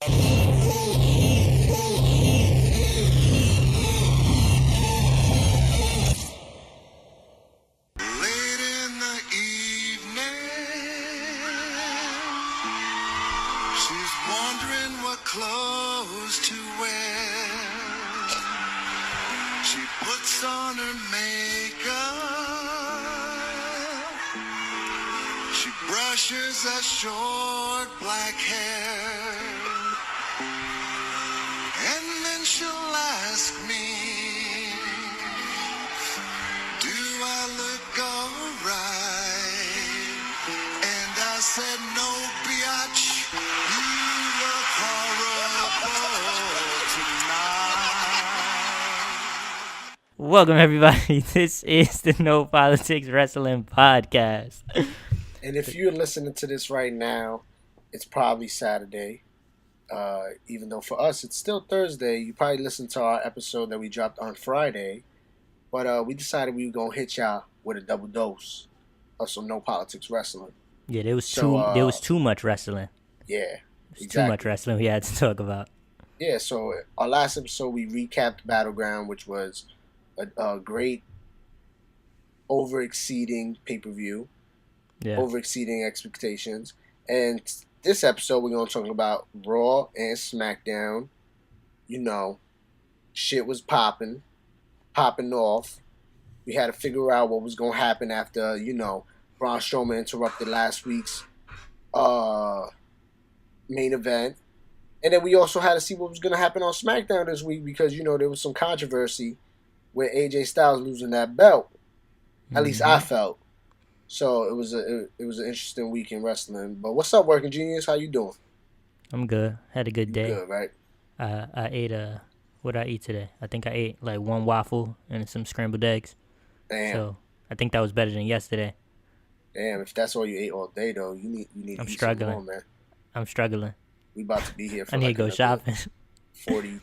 She's wondering what clothes to wear. She puts on her makeup. She brushes her short black hair. And then she'll ask me, do I look alright? And I said, no, biatch. Welcome, everybody. This is the No Politics Wrestling Podcast. And if you're listening to this right now, it's probably Saturday. Even though for us it's still Thursday, you probably listened to our episode that we dropped on Friday. But we decided we were going to hit y'all with a double dose of some No Politics Wrestling. Yeah, there was too much wrestling. Yeah, exactly. Too much wrestling we had to talk about. Yeah, so our last episode we recapped Battleground, which was a great over-exceeding pay-per-view, over-exceeding expectations. And this episode, we're going to talk about Raw and Smackdown. You know, shit was popping off. We had to figure out what was going to happen after, Braun Strowman interrupted last week's main event. And then we also had to see what was going to happen on SmackDown this week because, there was some controversy with AJ Styles losing that belt. At least I felt. So it was an interesting week in wrestling. But what's up, Working Genius? How you doing? I'm good. Had a good day. Good, right? I ate what did I eat today? I think I ate like one waffle and some scrambled eggs. Damn. So I think that was better than yesterday. Damn, if that's all you ate all day though, you need to eat some more, man. I'm struggling. We about to be here for I need to go shopping. 40,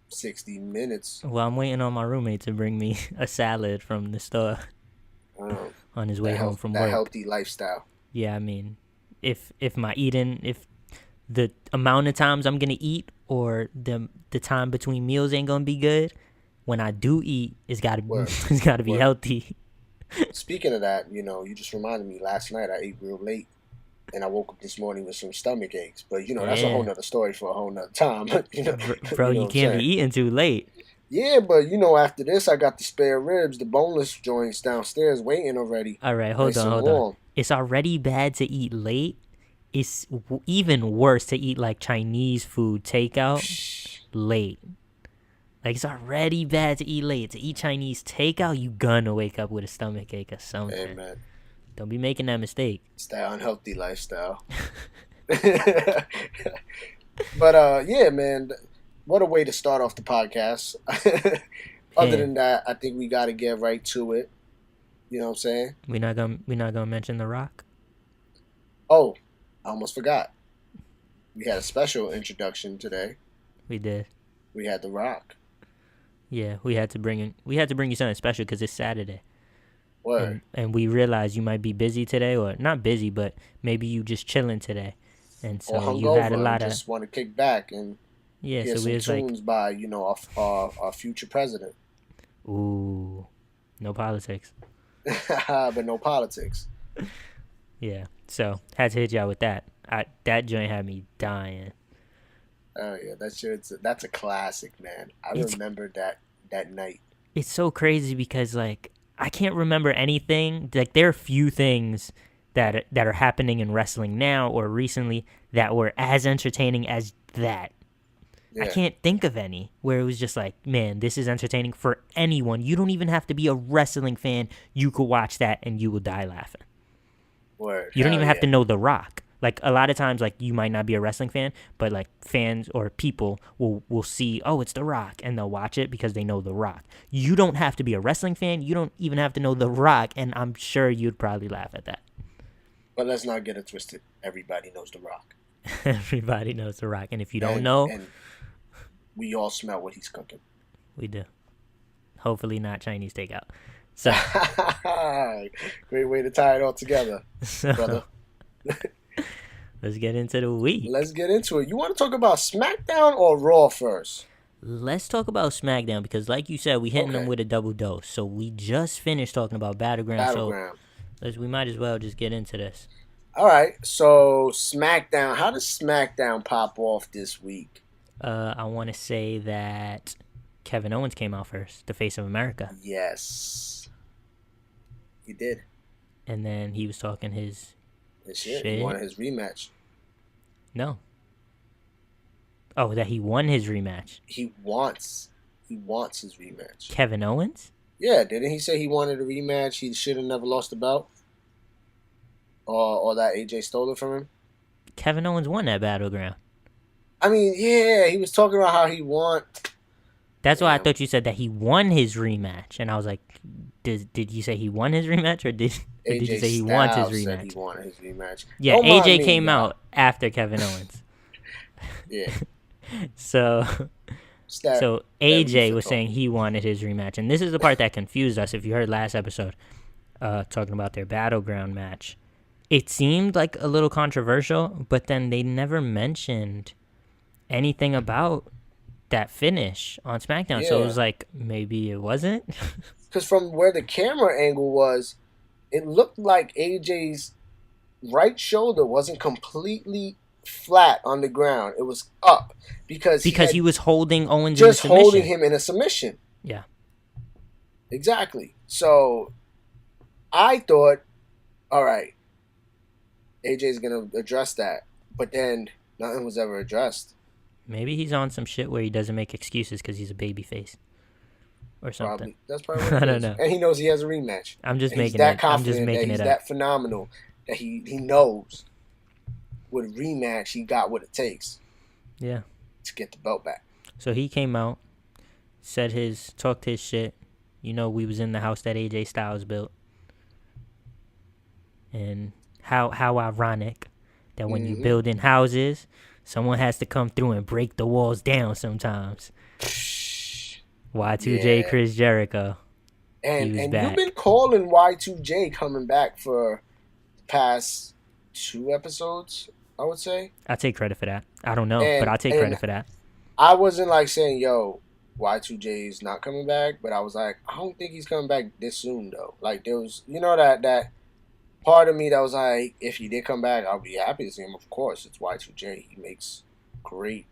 60 minutes. Well, I'm waiting on my roommate to bring me a salad from the store on his way home from work. That healthy lifestyle. Yeah, I mean, if the amount of times I'm gonna eat or the time between meals ain't gonna be good, when I do eat, it's gotta be healthy. Speaking of that, you just reminded me. Last night I ate real late. And I woke up this morning with some stomach aches. But, that's a whole nother story for a whole nother time. Bro, you can't be eating too late. Yeah, but, after this, I got the spare ribs, the boneless joints downstairs waiting already. All right, hold on. It's already bad to eat late. It's even worse to eat, like, Chinese food takeout late. Like, it's already bad to eat late. To eat Chinese takeout, you gonna wake up with a stomach ache or something. Hey, man. Don't be making that mistake. It's that unhealthy lifestyle. But, yeah, man, what a way to start off the podcast. Other than that, I think we got to get right to it. You know what I'm saying? We're not gonna mention The Rock? Oh, I almost forgot. We had a special introduction today. We did. We had The Rock. Yeah, we had to bring you something special because it's Saturday. Word. And we realized you might be busy today, or not busy, but maybe you just chilling today, and so you had a lot of just want to kick back and hear some tunes by our future president. Ooh, no politics. But no politics. Yeah, so had to hit y'all with that. That joint had me dying. Oh yeah, that's a classic, man. I remember that night. It's so crazy because like. I can't remember anything. Like there are few things that are happening in wrestling now or recently that were as entertaining as that. Yeah. I can't think of any where it was just like, man, this is entertaining for anyone. You don't even have to be a wrestling fan. You could watch that and you will die laughing. Word. You don't even have to know The Rock. Like a lot of times, like you might not be a wrestling fan, but like fans or people will see, oh, it's The Rock, and they'll watch it because they know The Rock. You don't have to be a wrestling fan. You don't even have to know The Rock, and I'm sure you'd probably laugh at that. But let's not get it twisted. Everybody knows The Rock. Everybody knows The Rock, and if you don't know, and we all smell what he's cooking. We do. Hopefully not Chinese takeout. So great way to tie it all together, brother. Let's get into the week. Let's get into it. You want to talk about SmackDown or Raw first? Let's talk about SmackDown because, like you said, we hitting them with a double dose. So we just finished talking about Battleground. So we might as well just get into this. All right. So SmackDown. How does SmackDown pop off this week? I want to say that Kevin Owens came out first, the face of America. Yes, he did. And then he was talking his shit. He wanted his rematch. No. Oh, that he won his rematch. He wants his rematch. Kevin Owens? Yeah, didn't he say he wanted a rematch? He should have never lost the belt. Or that AJ stole it from him. Kevin Owens won that Battleground. I mean, yeah, he was talking about how he won. That's why I thought you said that he won his rematch, and I was like, did you say he won his rematch, or did you say he wants his rematch? Said he wanted his rematch. Yeah, AJ came out after Kevin Owens. Yeah. So AJ was saying he wanted his rematch, and this is the part that confused us. If you heard last episode, talking about their Battleground match, it seemed like a little controversial, but then they never mentioned anything about that finish on SmackDown. Yeah. So it was like, maybe it wasn't. Because from where the camera angle was, it looked like AJ's right shoulder wasn't completely flat on the ground. It was up because he was holding Owens just in a submission. Holding him in a submission. Yeah. Exactly. So I thought, all right, AJ's going to address that. But then nothing was ever addressed. Maybe he's on some shit where he doesn't make excuses because he's a babyface. Or something. Probably. That's probably what it is. I don't know. And he knows he has a rematch. I'm just making it up. He's that phenomenal that he knows with a rematch he got what it takes. Yeah. To get the belt back. So he came out, talked his shit. You know, we was in the house that AJ Styles built. And how ironic that when you build in houses, someone has to come through and break the walls down sometimes. Y2J Chris Jericho. And you've been calling Y2J coming back for the past 2 episodes, I would say. I take credit for that. I don't know, but I'll take credit for that. I wasn't like saying, yo, Y2J is not coming back, but I was like, I don't think he's coming back this soon, though. Like, there was, that part of me that was like, if he did come back, I'll be happy to see him, of course. It's Y2J. He makes great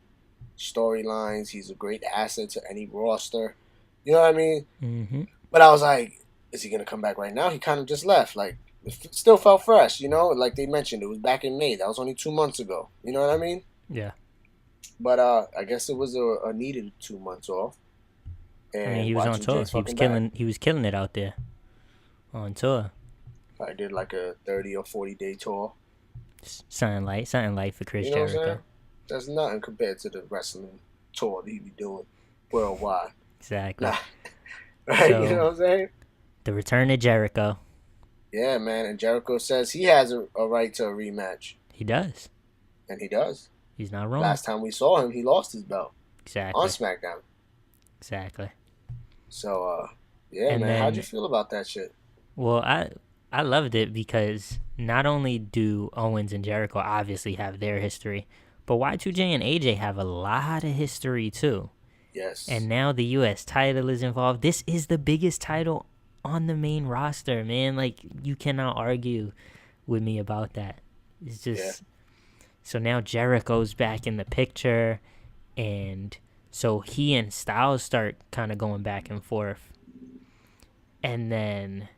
storylines. He's a great asset to any roster. You know what I mean? Mm-hmm. But I was like, is he going to come back right now? He kind of just left. Like, it still felt fresh, Like they mentioned, it was back in May. That was only 2 months ago. You know what I mean? Yeah. But I guess it was a needed 2 months off. And he was on tour. He was killing it out there on tour. I did like a 30 or 40-day tour. Something light for Chris Jericho. That's nothing compared to the wrestling tour that he be doing worldwide. Exactly. Right? So, you know what I'm saying? The return of Jericho. Yeah, man. And Jericho says he has a right to a rematch. He does. And he does. He's not wrong. Last time we saw him, he lost his belt. Exactly. On SmackDown. Exactly. So, yeah, man. How'd you feel about that shit? Well, I loved it because not only do Owens and Jericho obviously have their history, but Y2J and AJ have a lot of history too. Yes. And now the U.S. title is involved. This is the biggest title on the main roster, man. Like, you cannot argue with me about that. It's just... Yeah. So now Jericho's back in the picture, and so he and Styles start kind of going back and forth. And then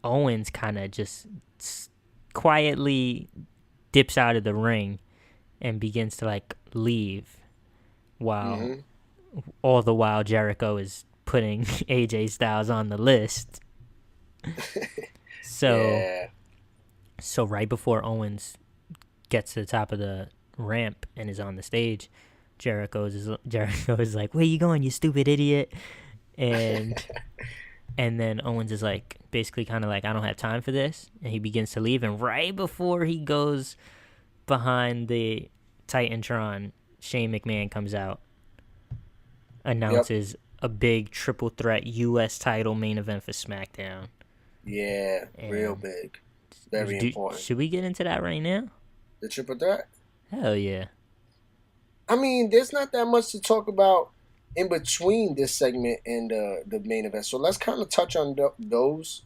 Owens kind of just quietly dips out of the ring and begins to, like, leave while... All the while, Jericho is putting AJ Styles on the list. So right before Owens gets to the top of the ramp and is on the stage, Jericho is like, "Where you going, you stupid idiot?" And then Owens is like, basically kind of like, "I don't have time for this," and he begins to leave. And right before he goes behind the Titantron, Shane McMahon comes out. Announces a big triple threat U.S. title main event for SmackDown. Yeah, and real big. Very important. Should we get into that right now? The triple threat? Hell yeah. I mean, there's not that much to talk about in between this segment and the main event. So let's kind of touch on those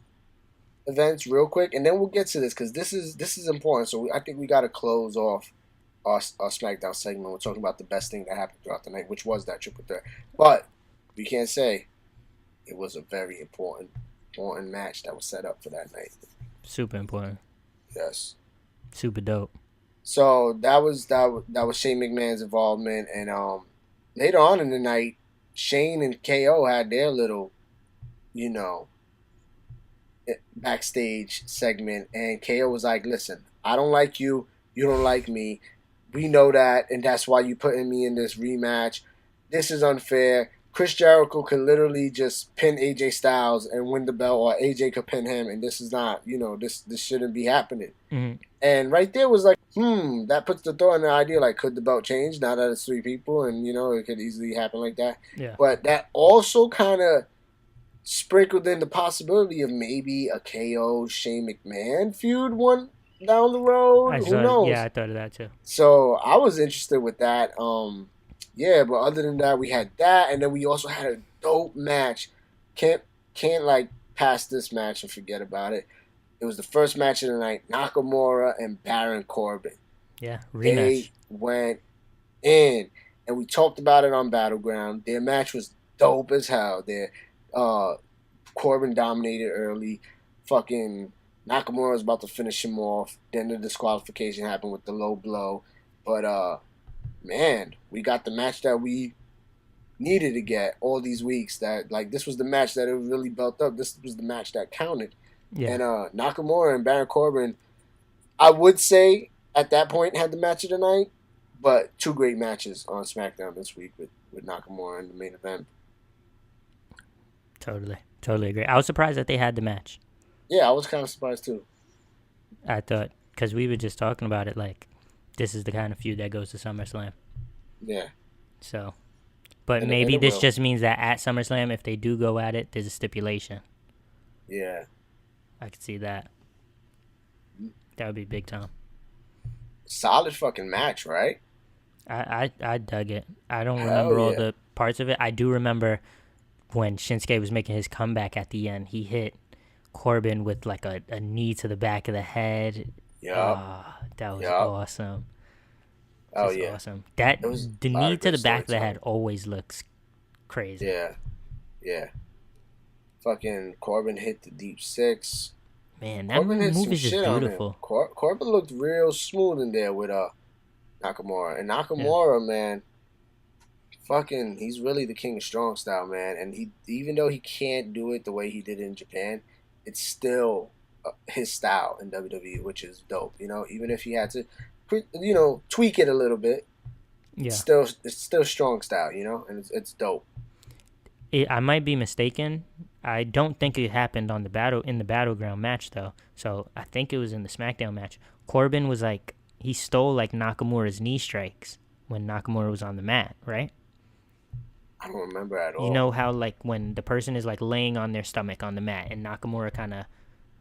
events real quick, and then we'll get to this because this is important. So I think we got to close off our SmackDown segment. We're talking about the best thing that happened throughout the night, which was that triple threat. But we can't say it was a very important match that was set up for that night. Super important. Yes. Super dope. So that was Shane McMahon's involvement, and later on in the night, Shane and KO had their little, backstage segment, and KO was like, "Listen, I don't like you. You don't like me. We know that, and that's why you putting me in this rematch. This is unfair. Chris Jericho could literally just pin AJ Styles and win the belt, or AJ could pin him, and this is not, this shouldn't be happening." Mm-hmm. And right there was like, that puts the thought in the idea, like, could the belt change now that it's 3 people, and, it could easily happen like that. Yeah. But that also kind of sprinkled in the possibility of maybe a KO Shane McMahon feud one down the road. Who knows? Yeah, I thought of that too. So I was interested with that. Yeah, but other than that, we had that, and then we also had a dope match. Can't like pass this match and forget about it. It was the first match of the night. Nakamura and Baron Corbin. Yeah, rematch. They went in, and we talked about it on Battleground. Their match was dope as hell. Corbin dominated early. Fucking Nakamura was about to finish him off. Then the disqualification happened with the low blow. But man, we got the match that we needed to get all these weeks. That, like, this was the match that it really built up. This was the match that counted. Yeah. And Nakamura and Baron Corbin, I would say at that point had the match of the night, but 2 great matches on SmackDown this week with Nakamura in the main event. Totally agree. I was surprised that they had the match. Yeah, I was kind of surprised too. I thought, because we were just talking about it, like, this is the kind of feud that goes to SummerSlam. Yeah. So, but maybe this just means that at SummerSlam, if they do go at it, there's a stipulation. Yeah. I could see that. That would be big time. Solid fucking match, right? I dug it. I don't remember all the parts of it. I do remember when Shinsuke was making his comeback at the end. He hit Corbin with like a knee to the back of the head. Yeah. That was awesome. Awesome. The knee to the back of the head always looks crazy. Yeah. Fucking Corbin hit the deep 6. Man, that move is just beautiful. Corbin looked real smooth in there with Nakamura. And Nakamura, man, fucking, he's really the king of strong style, man. And he, even though he can't do it the way he did in Japan, it's still his style in WWE, which is dope. Even if he had to, tweak it a little bit, it's still strong style, and it's dope. I might be mistaken. I don't think it happened in the Battleground match though. So I think it was in the SmackDown match. Corbin was like, he stole like Nakamura's knee strikes when Nakamura was on the mat, right? I don't remember at all. You know how like when the person is like laying on their stomach on the mat and Nakamura kind of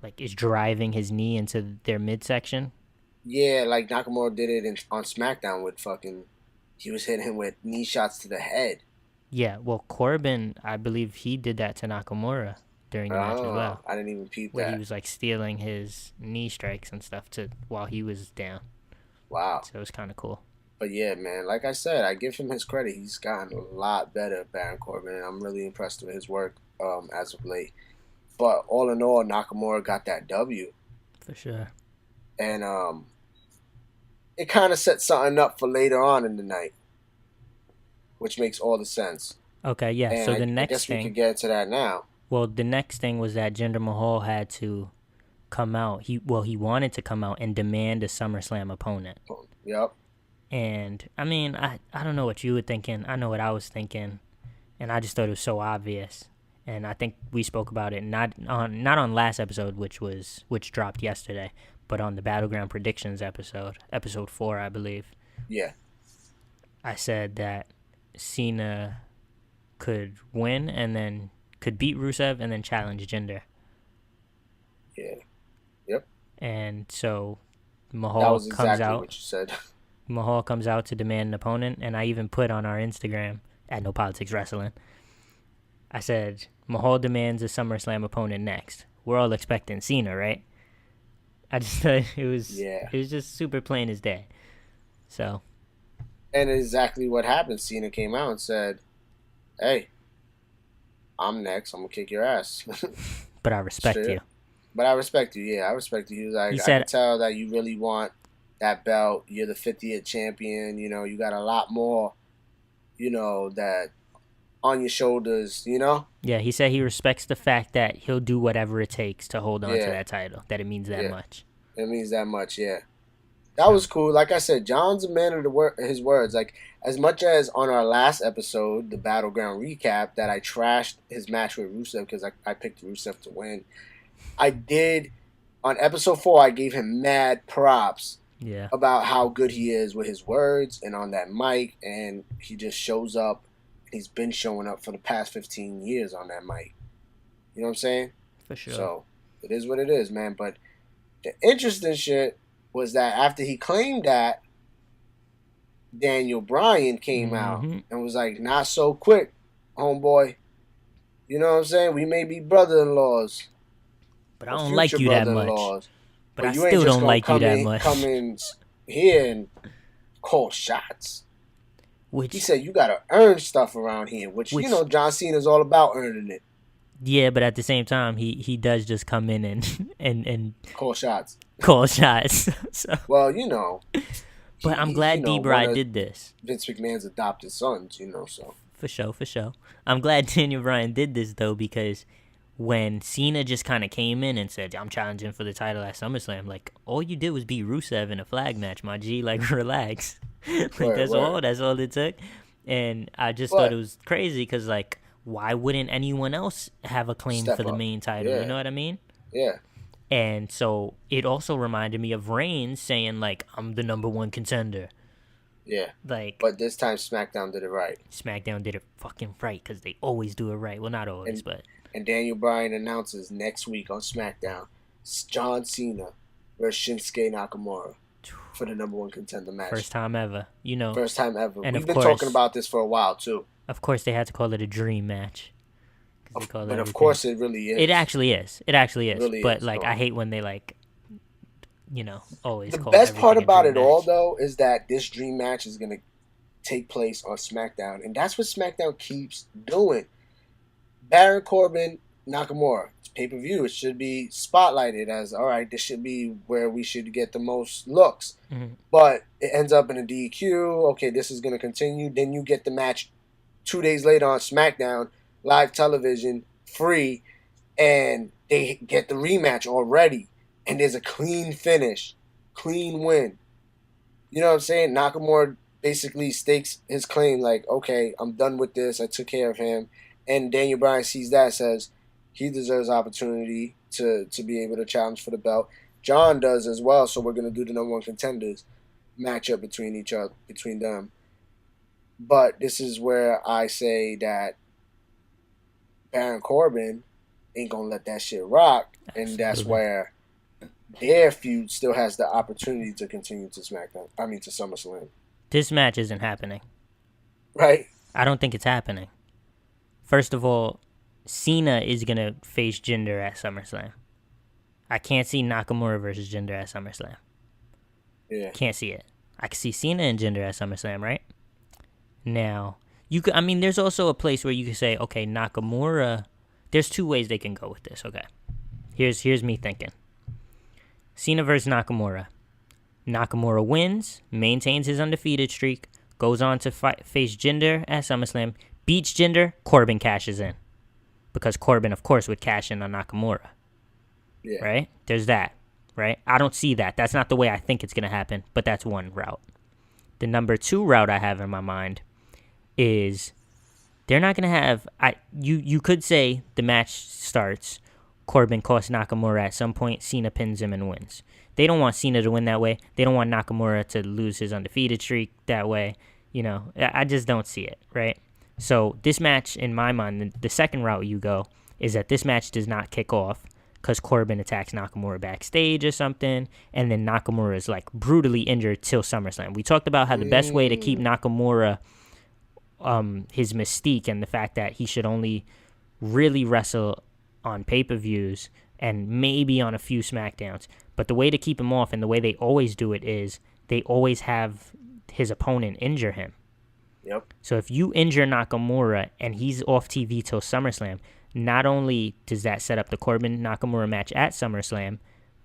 like is driving his knee into their midsection? Yeah, like Nakamura did it on SmackDown with fucking, he was hitting him with knee shots to the head. Yeah, well, Corbin, I believe he did that to Nakamura during the match as well. I didn't even peep where that. He was like stealing his knee strikes and stuff while he was down. Wow. So it was kind of cool. But yeah, man, like I said, I give him his credit. He's gotten a lot better, Baron Corbin, and I'm really impressed with his work as of late. But all in all, Nakamura got that W. For sure. And it kind of set something up for later on in the night, which makes all the sense. Okay, yeah. And so the next I guess thing, we could get into that now. Well, the next thing was that Jinder Mahal had to come out. He wanted to come out and demand a SummerSlam opponent. Yep. And I mean, I don't know what you were thinking. I know what I was thinking, and I just thought it was so obvious. And I think we spoke about it not on last episode, which dropped yesterday, but on the Battleground predictions episode 4, I believe. Yeah. I said that Cena could win and then could beat Rusev and then challenge Jinder. Yeah. Yep. And so Mahal that was exactly comes out. What you said. Mahal comes out to demand an opponent, and I even put on our Instagram at No Politics Wrestling. I said Mahal demands a SummerSlam opponent next. We're all expecting Cena, right? I just thought it was just super plain as day. So. And exactly what happened. Cena came out and said, "Hey, I'm next. I'm gonna kick your ass." But I respect you. But I respect you. Yeah, I respect you. He was like, I can tell that you really want that belt. You're the 50th champion. You know, you got a lot more, you know, that on your shoulders, you know? Yeah, he said he respects the fact that he'll do whatever it takes to hold on to that title, that it means that much. It means that much, yeah. That was cool. Like I said, John's a man of his words. Like, as much as on our last episode, the Battleground recap, that I trashed his match with Rusev because I picked Rusev to win, I did, on episode 4, I gave him mad props about how good he is with his words and on that mic, and he just shows up. He's been showing up for the past 15 years on that mic. You know what I'm saying? For sure. So, it is what it is, man. But the interesting shit was that after he claimed that, Daniel Bryan came out and was like, "Not so quick, homeboy. You know what I'm saying? We may be brother-in-laws. But I don't like you that much. But I still don't like you that much. Come in here and call shots." He said, "You got to earn stuff around here," which, you know, John Cena's all about earning it. Yeah, but at the same time, he does just come in and call shots. So. Well, you know. But I'm glad D-Bry did this. Vince McMahon's adopted sons, you know, so. For sure. I'm glad Daniel Bryan did this, though, because when Cena just kind of came in and said, "I'm challenging for the title at SummerSlam," like, all you did was beat Rusev in a flag match, my G. Like, relax. That's all it took. And I just thought it was crazy because, like, why wouldn't anyone else have a claim for the main title? Yeah. You know what I mean? Yeah. And so it also reminded me of Reigns saying, like, "I'm the number one contender." Yeah. Like, but this time SmackDown did it right. SmackDown did it fucking right because they always do it right. Well, not always, but. And Daniel Bryan announces next week on SmackDown, John Cena versus Shinsuke Nakamura for the number one contender match. First time ever, you know. First time ever. And we've been talking about this for a while, too. Of course, they had to call it a dream match. But of course, it really is. It actually is. It really but, is, like, I hate when they, like, you know, always the call best part about it all, match. Though, is that this dream match is going to take place on SmackDown. And that's what SmackDown keeps doing. Baron Corbin, Nakamura. It's pay-per-view. It should be spotlighted as, all right, this should be where we should get the most looks. Mm-hmm. But it ends up in a DQ. Okay, this is going to continue. Then you get the match 2 days later on SmackDown, live television, free, and they get the rematch already. And there's a clean finish, clean win. You know what I'm saying? Nakamura basically stakes his claim like, okay, I'm done with this. I took care of him. And Daniel Bryan sees that, says he deserves opportunity to be able to challenge for the belt. John does as well, so we're going to do the number one contenders matchup between them. But this is where I say that Baron Corbin ain't going to let that shit rock. Absolutely. And that's where their feud still has the opportunity to continue to SummerSlam. This match isn't happening. Right? I don't think it's happening. First of all, Cena is going to face Jinder at SummerSlam. I can't see Nakamura versus Jinder at SummerSlam. Yeah. Can't see it. I can see Cena and Jinder at SummerSlam, right? Now, there's also a place where you can say, okay, Nakamura, there's two ways they can go with this, okay? Here's me thinking. Cena versus Nakamura. Nakamura wins, maintains his undefeated streak, goes on to face Jinder at SummerSlam, beats Jinder, Corbin cashes in. Because Corbin, of course, would cash in on Nakamura. Yeah. Right? There's that, right? I don't see that. That's not the way I think it's going to happen, but that's one route. The number 2 route I have in my mind is they're not going to have... You could say the match starts, Corbin costs Nakamura at some point, Cena pins him and wins. They don't want Cena to win that way. They don't want Nakamura to lose his undefeated streak that way. You know, I just don't see it, right? So this match, in my mind, the second route you go is that this match does not kick off. because Corbin attacks Nakamura backstage or something, and then Nakamura is like brutally injured till SummerSlam. We talked about how the best way to keep Nakamura his mystique and the fact that he should only really wrestle on pay-per-views and maybe on a few SmackDowns. But the way to keep him off, and the way they always do it, is they always have his opponent injure him. Yep. So if you injure Nakamura and he's off TV till SummerSlam, not only does that set up the Corbin-Nakamura match at SummerSlam,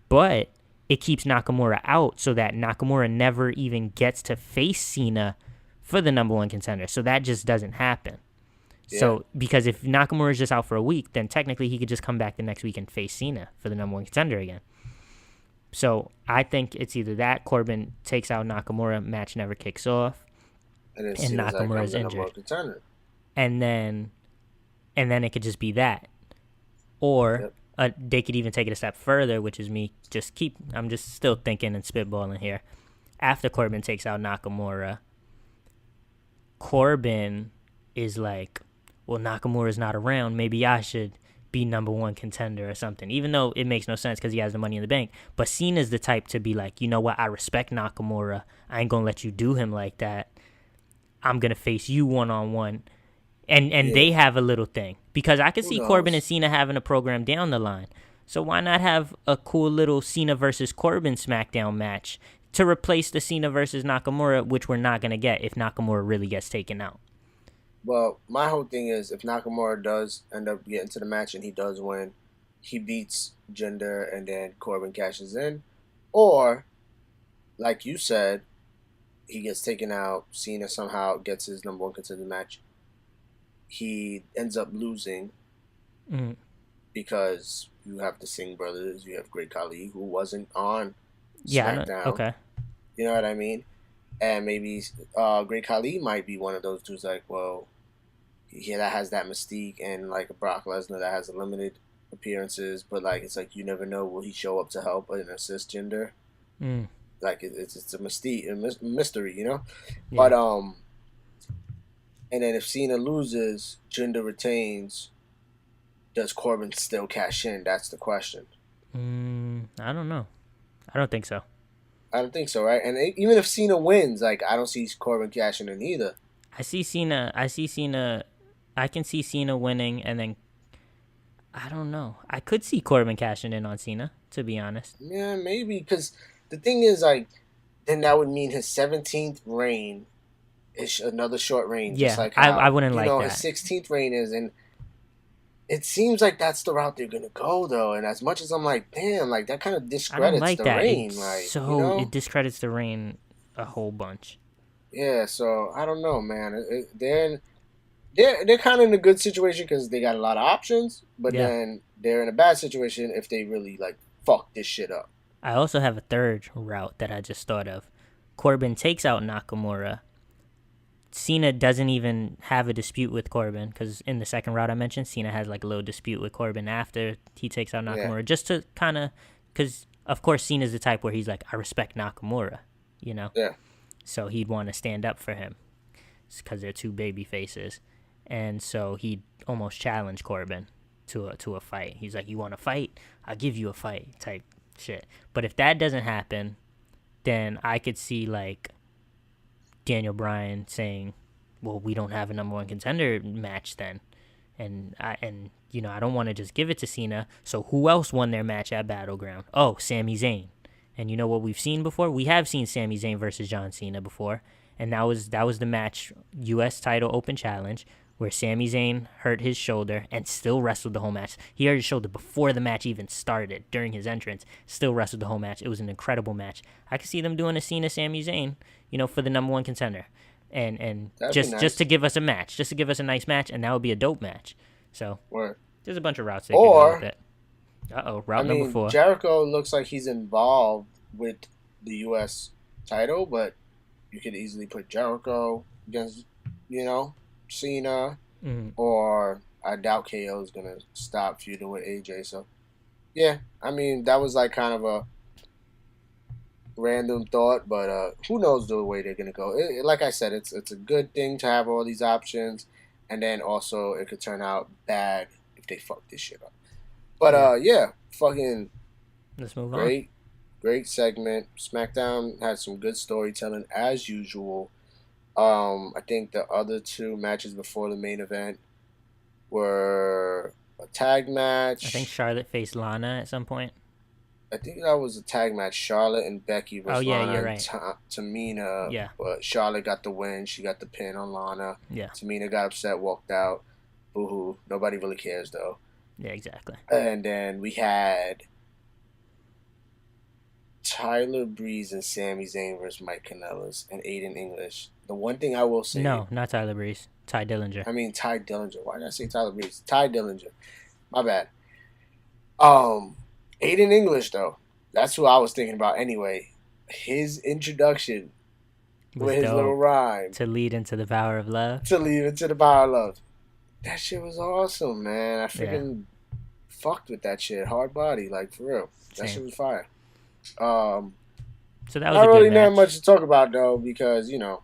but it keeps Nakamura out so that Nakamura never even gets to face Cena for the number one contender. So that just doesn't happen. Yeah. So, because if Nakamura is just out for a week, then technically he could just come back the next week and face Cena for the number one contender again. So, I think it's either that, Corbin takes out Nakamura, match never kicks off, and Nakamura is injured. And then it could just be that. Or they could even take it a step further, which is me I'm just still thinking and spitballing here. After Corbin takes out Nakamura, Corbin is like, well, Nakamura's not around, maybe I should be number one contender or something, even though it makes no sense because he has the Money in the Bank. But Cena's the type to be like, you know what, I respect Nakamura. I ain't going to let you do him like that. I'm going to face you one-on-one. And they have a little thing. Because I could see Corbin and Cena having a program down the line. So why not have a cool little Cena versus Corbin SmackDown match to replace the Cena versus Nakamura, which we're not going to get if Nakamura really gets taken out? Well, my whole thing is if Nakamura does end up getting to the match and he does win, he beats Jinder and then Corbin cashes in. Or, like you said, he gets taken out, Cena somehow gets his number one contender match. He ends up losing because you have the Singh brothers, you have Great Khali, who wasn't on Smackdown. Okay. You know what I mean? And maybe Great Khali might be one of those dudes like, well, that has that mystique, and like a Brock Lesnar that has a limited appearances, but like it's like you never know, will he show up to help and assist Jinder? Like it's a mystique, a mystery, you know? Yeah. But and then if Cena loses, Jinder retains, does Corbin still cash in? That's the question. I don't know. I don't think so. I don't think so, right? And even if Cena wins, like, I don't see Corbin cashing in either. I can see Cena winning, and then I don't know. I could see Corbin cashing in on Cena, to be honest. Yeah, maybe, because the thing is, like, then that would mean his 17th reign is another short reign. Yeah, just like how, I wouldn't like that. His 16th reign is, and it seems like that's the route they're going to go, though. And as much as I'm like, damn, like, that kind of discredits the reign. It discredits the reign a whole bunch. Yeah, so I don't know, man. They're kind of in a good situation because they got a lot of options, but then they're in a bad situation if they really, like, fuck this shit up. I also have a third route that I just thought of. Corbin takes out Nakamura. Cena doesn't even have a dispute with Corbin, because in the second route I mentioned, Cena has like a little dispute with Corbin after he takes out Nakamura, just to kind of, because of course Cena's the type where he's like, I respect Nakamura, you know? Yeah. So he'd want to stand up for him, because they're two baby faces. And so he'd almost challenge Corbin to a fight. He's like, you want to fight? I'll give you a fight type shit. But if that doesn't happen, then I could see like Daniel Bryan saying, well, we don't have a number one contender match then. And I don't want to just give it to Cena. So who else won their match at Battleground? Oh, Sami Zayn. And you know what we've seen before? We have seen Sami Zayn versus John Cena before. And that was the match, U.S. title open challenge, where Sami Zayn hurt his shoulder and still wrestled the whole match. He hurt his shoulder before the match even started, during his entrance, still wrestled the whole match. It was an incredible match. I could see them doing a Cena-Sami Zayn, for the number one contender. And just to give us a match, just to give us a nice match, and that would be a dope match. So there's a bunch of routes they can go with it. Route number 4. Jericho looks like he's involved with the U.S. title, but you could easily put Jericho against, Cena, or I doubt KO is going to stop feuding with AJ. So, yeah, that was like kind of a random thought, but who knows the way they're going to go. Like I said, it's a good thing to have all these options, and then also it could turn out bad if they fuck this shit up. But yeah, fucking let's move on. Great segment. SmackDown had some good storytelling as usual. I think the other two matches before the main event were a tag match. I think Charlotte faced Lana at some point. I think that was a tag match. Charlotte and Becky versus Lana you're and right. Tamina. Yeah. But Charlotte got the win. She got the pin on Lana. Yeah. Tamina got upset, walked out. Boo-hoo. Nobody really cares, though. Yeah, exactly. And then we had Tyler Breeze and Sami Zayn versus Mike Kanellis and Aiden English. The one thing I will say... No, not Tyler Breeze. Ty Dillinger. I mean, Ty Dillinger. Why did I say Tyler Breeze? Ty Dillinger. My bad. Aiden English, though. That's who I was thinking about anyway. His introduction with his little rhyme. To lead into the power of love. To lead into the power of love. That shit was awesome, man. I freaking fucked with that shit. Hard body, like, for real. That shit was fire. So that was not a good really match. Not much to talk about, though, because, you know,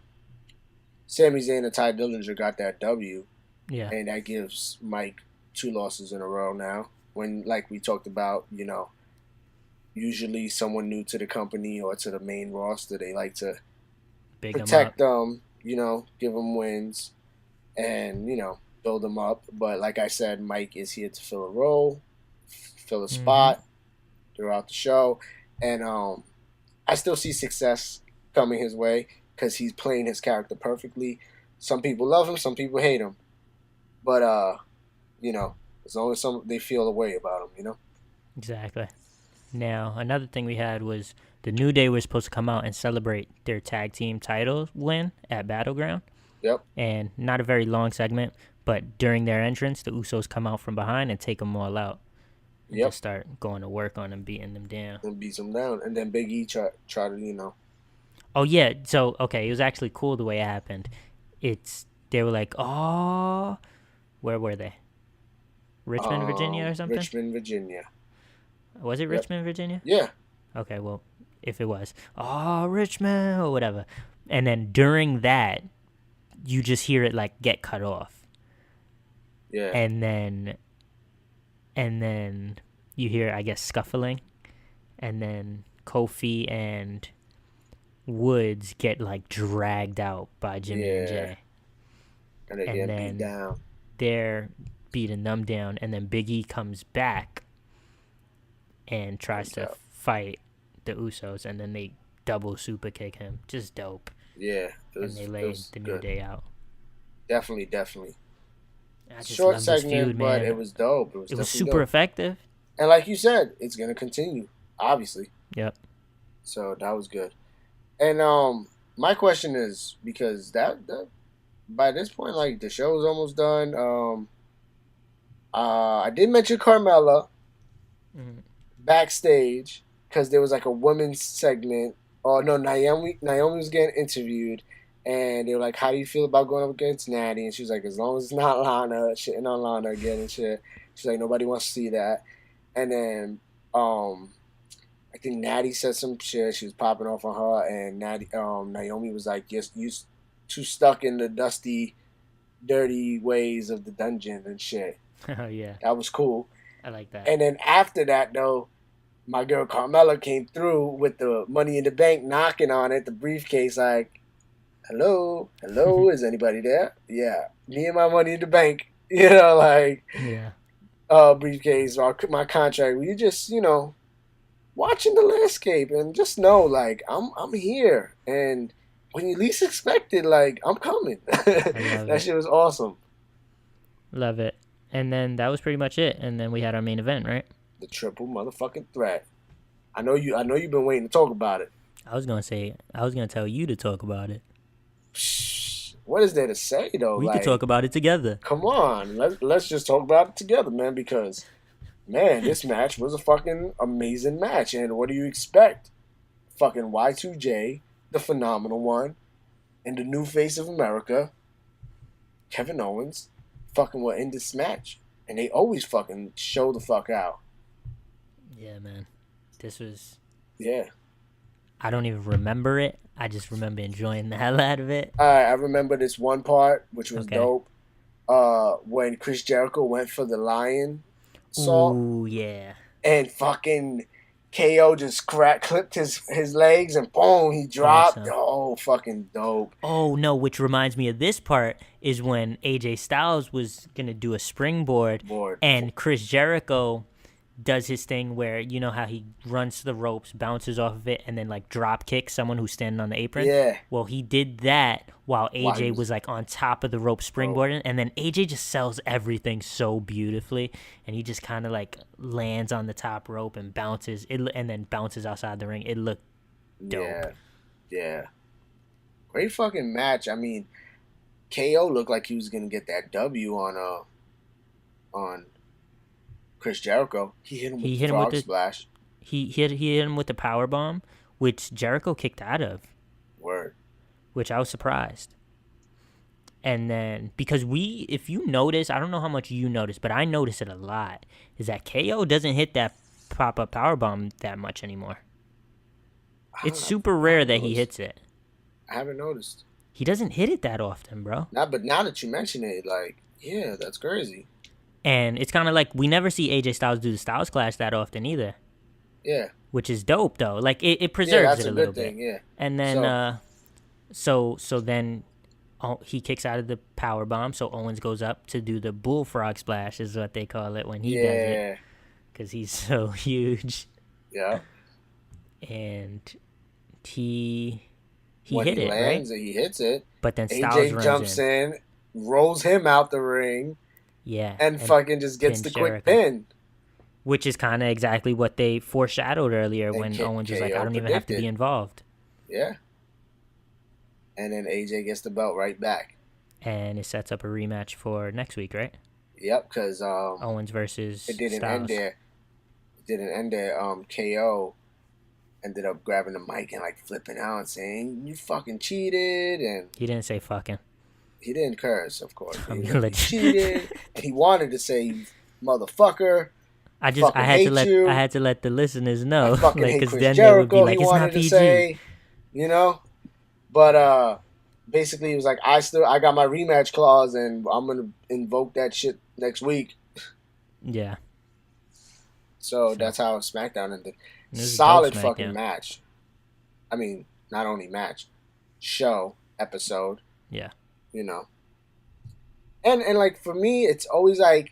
Sami Zayn and Ty Dillinger got that W. Yeah. And that gives Mike 2 losses in a row now. When, like we talked about, you know, usually someone new to the company or to the main roster, they like to protect them, you know, give them wins and, you know, build them up. But like I said, Mike is here to fill a role, fill a spot throughout the show. And I still see success coming his way because he's playing his character perfectly. Some people love him, some people hate him. But, you know, as long as they feel a way about him, you know? Exactly. Now, another thing we had was the New Day was supposed to come out and celebrate their tag team title win at Battleground. Yep. And not a very long segment, but during their entrance, the Usos come out from behind and take them all out. And just start going to work on them, beating them down. And beats them down. And then Big E try to, you know. Oh, yeah. So, okay, it was actually cool the way it happened. They were like, oh, where were they? Richmond, Virginia or something? Richmond, Virginia. Was it Richmond, Virginia? Yeah. Okay, well, if it was, oh, Richmond or whatever. And then during that, you just hear it like get cut off. Yeah. And then you hear, I guess, scuffling. And then Kofi and Woods get like dragged out by Jimmy and Jay. And they get beat down. They're beating them down, and then Big E comes back and tries to fight the Usos, and then they double super kick him. Just dope. Yeah. And they laid the New Day out. Definitely. Short segment, feud, but it was dope. It was super effective. And like you said, it's going to continue, obviously. Yep. So that was good. And my question is, because that by this point, like, the show is almost done. I did mention Carmella backstage because there was like a women's segment. Oh no, Naomi was getting interviewed, and they were like, "How do you feel about going up against Natty?" And she was like, "As long as it's not Lana, shitting on Lana again and shit." She's like, "Nobody wants to see that." And then I think Natty said some shit. She was popping off on her, and Naomi was like, "Yes, you too stuck in the dusty, dirty ways of the dungeon and shit." Oh, yeah. That was cool. I like that. And then after that, though, my girl Carmella came through with the Money in the Bank knocking on it, the briefcase, like, hello, is anybody there? Yeah, me and my Money in the Bank, you know, like, briefcase, or my contract. We just, you know, watching the landscape and just know, like, I'm here. And when you least expect it, like, I'm coming. That shit was awesome. Love it. And then that was pretty much it. And then we had our main event, right? The triple motherfucking threat. I know you've been waiting to talk about it. I was gonna tell you to talk about it. What is there to say though? We could talk about it together. Come on, let's just talk about it together, man. Because, man, this match was a fucking amazing match. And what do you expect? Fucking Y2J, the phenomenal one, and the new face of America, Kevin Owens, fucking will end this match. And they always fucking show the fuck out. Yeah, man. This was... Yeah. I don't even remember it. I just remember enjoying the hell out of it. I remember this one part, which was dope. When Chris Jericho went for the lion Salt. Ooh, yeah. And fucking KO just clipped his legs and boom, he dropped. Awesome. Oh, fucking dope. Oh, no, which reminds me of this part is when AJ Styles was going to do a springboard and Chris Jericho does his thing where, you know how he runs to the ropes, bounces off of it, and then like drop kicks someone who's standing on the apron? Yeah. Well, he did that while AJ was like on top of the rope springboarding, and then AJ just sells everything so beautifully, and he just kind of like lands on the top rope and bounces, and then bounces outside the ring. It looked dope. Yeah. Great fucking match. I mean, KO looked like he was gonna get that W on Chris Jericho. He hit him with the frog splash. He hit him with the power bomb, which Jericho kicked out of. Word. Which I was surprised. And then, because if you notice, I don't know how much you notice, but I notice it a lot, is that KO doesn't hit that pop-up power bomb that much anymore. It's super rare that he hits it. I haven't noticed. He doesn't hit it that often, bro. But now that you mention it, like, yeah, that's crazy. And it's kind of like we never see AJ Styles do the Styles Clash that often either. Yeah. Which is dope, though. Like, it preserves it a little bit. Yeah. And then, so then he kicks out of the power bomb, so Owens goes up to do the bullfrog splash, is what they call it when he does it. Because he's so huge. Yeah. And he when hit he it, lands, right? He hits it. But then Styles AJ jumps in, rolls him out the ring. Yeah. And fucking just gets the quick pin. Which is kind of exactly what they foreshadowed earlier when Owens was like, I don't even have to be involved. Yeah. And then AJ gets the belt right back. And it sets up a rematch for next week, right? Yep, because Owens versus It didn't Styles. end there. KO ended up grabbing the mic and like flipping out and saying, "You fucking cheated," and he didn't say fucking. He didn't curse, of course. He cheated. And he wanted to say, "Motherfucker." I had to let the listeners know, I fucking like, hate because Chris then Jericho. they would be like, he it's wanted not PG. To say, you know, but basically he was like, I got my rematch clause, and I'm gonna invoke that shit next week. Yeah. So that's how SmackDown ended. Solid fucking match. I mean, not only match, show, episode. Yeah. You know. And like for me, it's always like,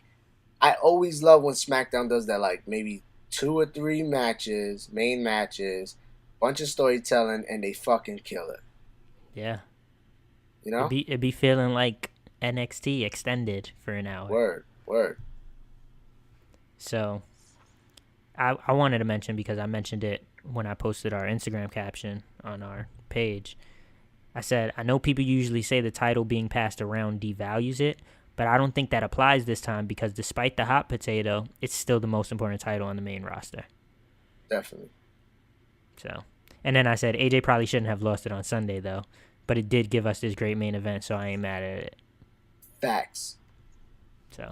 I always love when SmackDown does that, like maybe 2 or 3 matches, main matches, bunch of storytelling, and they fucking kill it. Yeah. You know? It'd be feeling like NXT extended for an hour. Word. So, I wanted to mention, because I mentioned it when I posted our Instagram caption on our page. I said, I know people usually say the title being passed around devalues it, but I don't think that applies this time, because despite the hot potato, it's still the most important title on the main roster. Definitely. So, and then I said, AJ probably shouldn't have lost it on Sunday, though, but it did give us this great main event, so I ain't mad at it. Facts. So,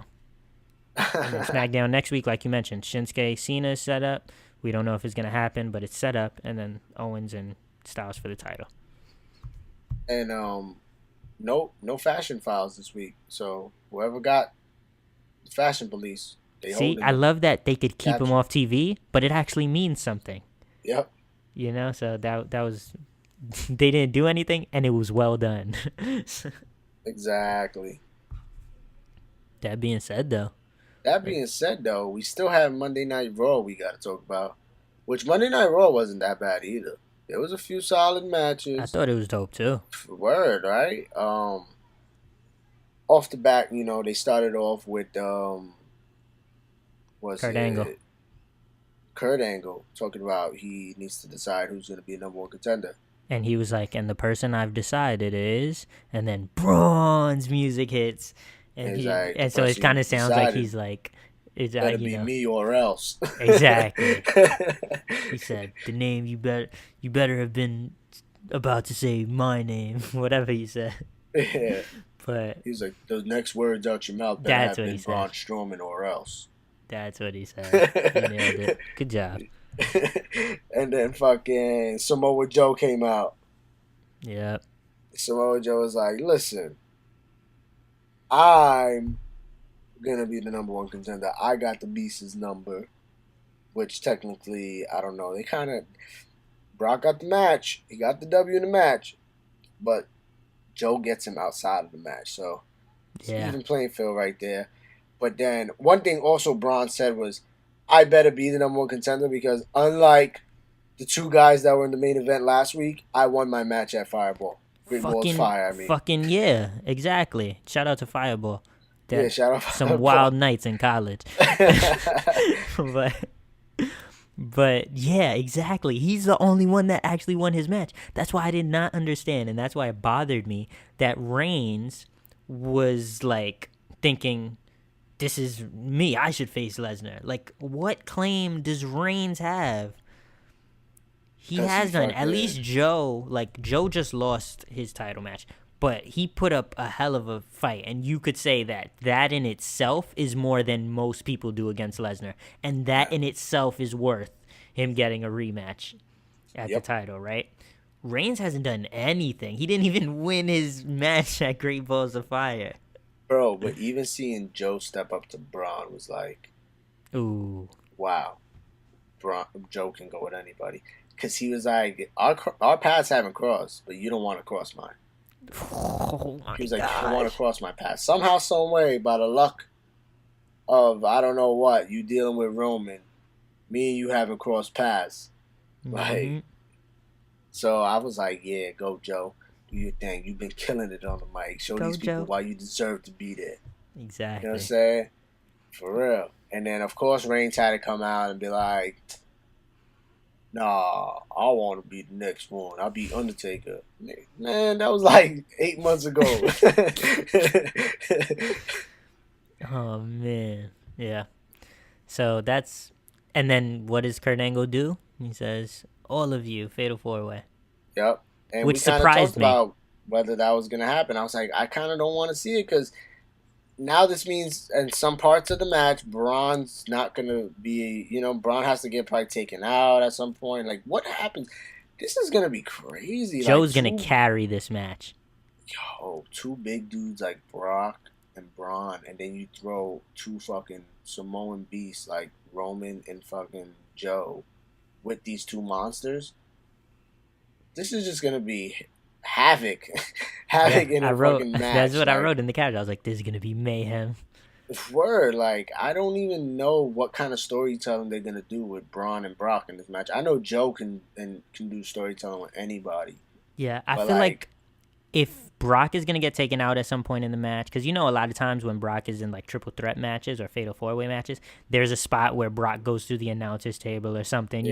and then SmackDown next week, like you mentioned, Shinsuke Cena is set up. We don't know if it's going to happen, but it's set up, and then Owens and Styles for the title. And no fashion files this week. So whoever got the fashion police, I love that they could keep them off TV, but it actually means something. Yep. You know, so that was, they didn't do anything, and it was well done. Exactly. That being said, though, we still have Monday Night Raw we got to talk about. Which Monday Night Raw wasn't that bad either. There was a few solid matches. I thought it was dope too. Word, right? Off the back, you know, they started off with Kurt Angle. Kurt Angle talking about he needs to decide who's going to be number 1 contender. And he was like, and the person I've decided is, and then Braun's music hits. And so it kind of sounds like he's like, it's better be me or else. Exactly. He said, the name you better have been about to say my name, whatever he said. Yeah. But he's like, the next words out your mouth better have been Braun Strowman or else. That's what he said. He nailed it. Good job. And then fucking Samoa Joe came out. Yep. Samoa Joe was like, listen, I'm gonna be the number one contender. I got the Beast's number, which technically I don't know. They kind of Brock got the match. He got the W in the match, but Joe gets him outside of the match. So it's an even playing field right there. But then one thing also Braun said was, "I better be the number one contender because unlike the two guys that were in the main event last week, I won my match at Fireball. Great Balls Fire, I mean. Fucking yeah, exactly. Shout out to Fireball. Shout out some wild nights in college. But yeah, exactly. He's the only one that actually won his match. That's why I did not understand, and that's why it bothered me that Reigns was like thinking, this is me. I should face Lesnar. Like, what claim does Reigns have? He has done. At least Joe just lost his title match, but he put up a hell of a fight, and you could say that in itself is more than most people do against Lesnar, and that in itself is worth him getting a rematch at the title, right? Reigns hasn't done anything. He didn't even win his match at Great Balls of Fire. Bro, but even seeing Joe step up to Braun was like, ooh, wow. Joe can go with anybody. Because he was like, our paths haven't crossed, but you don't want to cross mine. Oh my he was like, you don't want to cross my path. Somehow, some way, by the luck of I don't know what, you dealing with Roman, me and you haven't crossed paths. Like, so I was like, yeah, go Joe. Do your thing. You've been killing it on the mic. Show these people why you deserve to be there. Exactly. You know what I'm saying? For real. And then, of course, Reigns had to come out and be like, nah, I want to be the next one. I'll be Undertaker. Man, that was like 8 months ago. Oh, man. Yeah. So that's... And then what does Kurt Angle do? He says, all of you, Fatal 4-Way. Yep. And which we kind of surprised talked me. about whether that was going to happen. I was like, I kind of don't want to see it because now this means in some parts of the match, Braun's not going to be, Braun has to get probably taken out at some point. Like, what happens? This is going to be crazy. Joe's going to carry this match. Yo, two big dudes like Brock and Braun, and then you throw two fucking Samoan beasts like Roman and fucking Joe with these two monsters. This is just going to be havoc. Havoc in a fucking match. That's what I wrote in the character. I was like, this is going to be mayhem. Word. Like, I don't even know what kind of storytelling they're going to do with Braun and Brock in this match. I know Joe can do storytelling with anybody. Yeah, I feel like if Brock is going to get taken out at some point in the match, because a lot of times when Brock is in like triple threat matches or fatal 4-way matches, there's a spot where Brock goes through the announcer's table or something,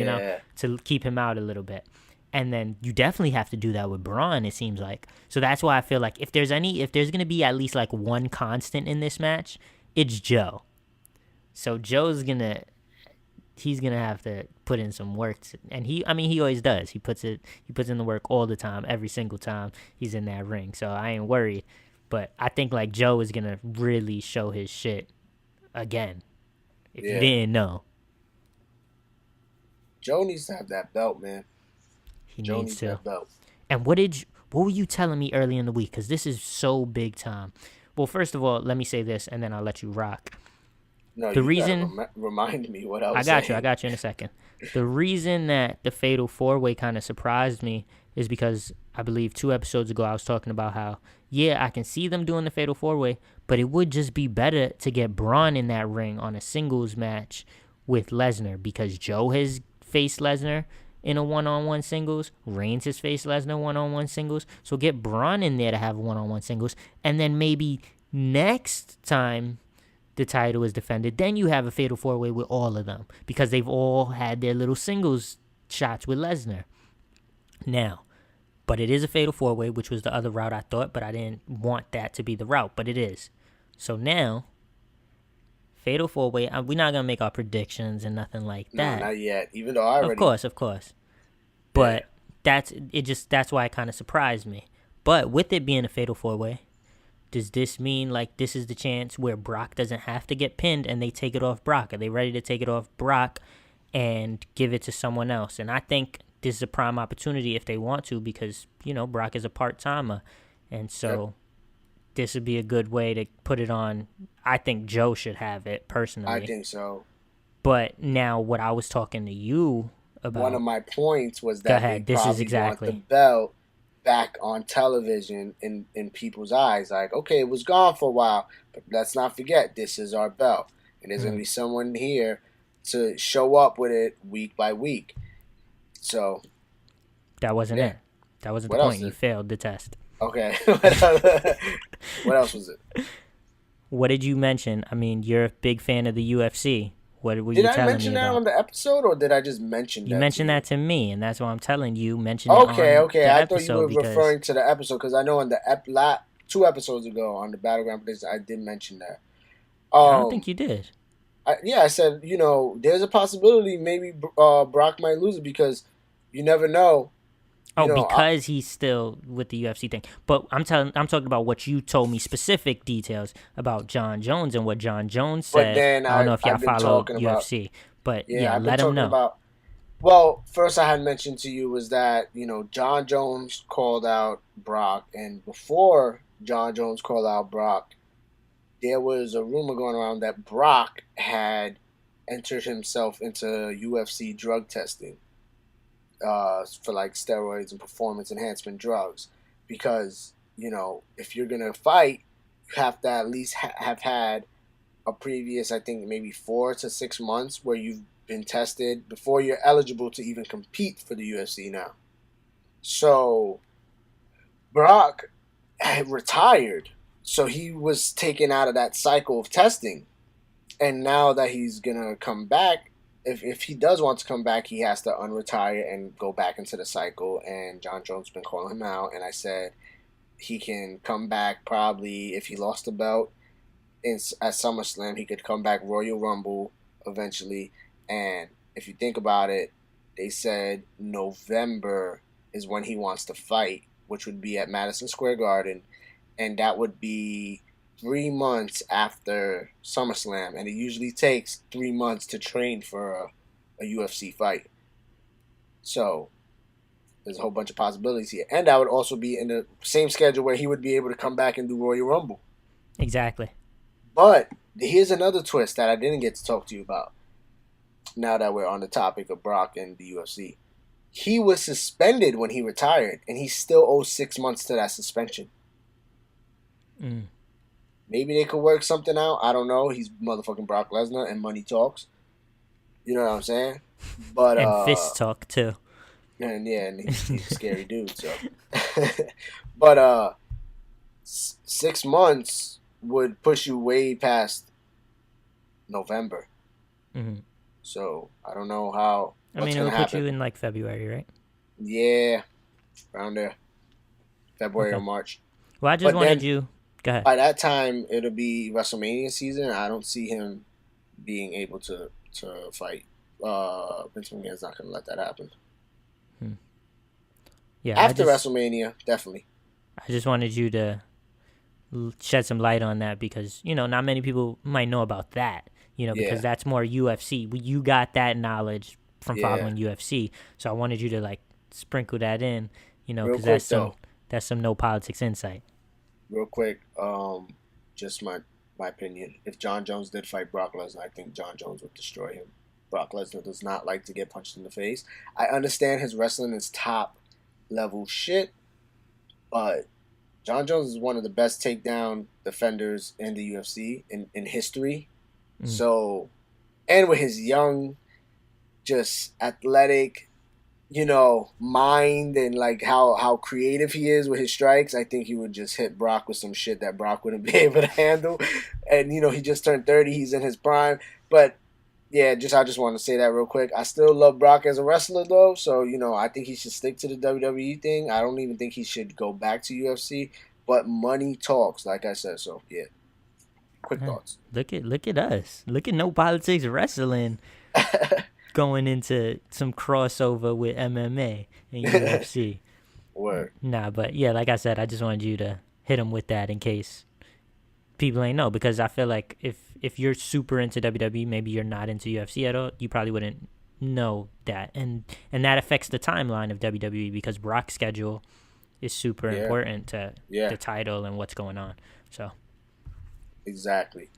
to keep him out a little bit. And then you definitely have to do that with Braun, it seems like. So that's why I feel like if there's going to be at least like one constant in this match, it's Joe. So Joe's he's going to have to put in some work. And he always does. He puts in the work all the time, every single time he's in that ring. So I ain't worried. But I think like Joe is going to really show his shit again. If you didn't know. Joe needs to have that belt, man. He needs to. And what were you telling me early in the week? Because this is so big time. Well, first of all, let me say this, and then I'll let you rock. No, the reason remind me what I was saying. I got you in a second. The reason that the Fatal 4-Way kind of surprised me is because I believe 2 episodes ago I was talking about how, I can see them doing the Fatal 4-Way, but it would just be better to get Braun in that ring on a singles match with Lesnar because Joe has faced Lesnar in a one-on-one singles. Reigns has faced Lesnar one-on-one singles. So get Braun in there to have one-on-one singles. And then maybe next time the title is defended, then you have a Fatal 4-Way with all of them. Because they've all had their little singles shots with Lesnar. Now, but it is a Fatal 4-Way, which was the other route I thought. But I didn't want that to be the route. But it is. So now, Fatal 4-Way, we're not going to make our predictions and nothing like that. No, not yet. Even though I already... Of course. But that's why it kind of surprised me. But with it being a Fatal 4-Way, does this mean like this is the chance where Brock doesn't have to get pinned and they take it off Brock? Are they ready to take it off Brock and give it to someone else? And I think this is a prime opportunity if they want to because, Brock is a part-timer. And so this would be a good way to put it on. I think Joe should have it, personally. I think so. But now what I was talking to you about... One of my points was that they This probably is exactly. want the belt back on television in people's eyes. Like, okay, it was gone for a while, but let's not forget, this is our belt. And there's going to be someone here to show up with it week by week. So... That wasn't it. That wasn't the point. You failed the test. Okay. What else was it? What did you mention? I mean, you're a big fan of the UFC. What were you telling me about? Did I mention that on the episode, or did I just mention that? You mentioned that to me, and that's why I'm telling you. Mention okay, it on okay. the I thought you were referring to the episode, because I know on the 2 episodes ago on the Battleground Prediction, I did mention that. I don't think you did. I said, there's a possibility maybe Brock might lose it, because you never know. Because he's still with the UFC thing. But I'm talking about what you told me, specific details about John Jones and what John Jones said. But then I don't know if y'all follow UFC, but let him know. Well, first I had mentioned to you was that, John Jones called out Brock, and before John Jones called out Brock, there was a rumor going around that Brock had entered himself into UFC drug testing. For like steroids and performance enhancement drugs, because if you're gonna fight, you have to at least have had a previous, I think maybe 4 to 6 months where you've been tested before you're eligible to even compete for the UFC now. So Brock had retired, so he was taken out of that cycle of testing, and now that he's gonna come back, if he does want to come back, he has to unretire and go back into the cycle. And John Jones has been calling him out. And I said he can come back probably if he lost the belt at SummerSlam. He could come back Royal Rumble eventually. And if you think about it, they said November is when he wants to fight, which would be at Madison Square Garden. And that would be 3 months after SummerSlam, and it usually takes 3 months to train for a UFC fight. So there's a whole bunch of possibilities here, and that would also be in the same schedule where he would be able to come back and do Royal Rumble. Exactly. But here's another twist that I didn't get to talk to you about. Now that we're on the topic of Brock and the UFC, he was suspended when he retired, and he still owes 6 months to that suspension. Maybe they could work something out. I don't know. He's motherfucking Brock Lesnar, and money talks. You know what I'm saying? But and fist talk too. And he's a scary dude. So, but 6 months would push you way past November. Mm-hmm. So I don't know how. I mean, it'll put you in like February, right? Yeah, around there, February or March. Well, I just wanted you. Go ahead. By that time, it'll be WrestleMania season. I don't see him being able to fight. Vince McMahon's not going to let that happen. Yeah. After WrestleMania, definitely. I just wanted you to shed some light on that because, not many people might know about that, because that's more UFC. You got that knowledge from following UFC. So I wanted you to, sprinkle that in, because that's some no politics insight. Real quick, just my opinion. If John Jones did fight Brock Lesnar, I think John Jones would destroy him. Brock Lesnar does not like to get punched in the face. I understand his wrestling is top level shit, but John Jones is one of the best takedown defenders in the UFC in history. So, and with his young, just athletic, mind and how creative he is with his strikes, I think he would just hit Brock with some shit that Brock wouldn't be able to handle. And he just turned 30, he's in his prime. But yeah, I just want to say that real quick. I still love Brock as a wrestler though, so I think he should stick to the WWE thing. I don't even think he should go back to UFC. But money talks, like I said. So yeah, quick thoughts. Look at us. Look at no politics wrestling. Going into some crossover with MMA and UFC. Word. Nah, but yeah, like I said, I just wanted you to hit them with that in case people ain't know, because I feel like if you're super into WWE, maybe you're not into UFC at all, you probably wouldn't know that. And that affects the timeline of WWE because Brock's schedule is super important to the title and what's going on. So exactly.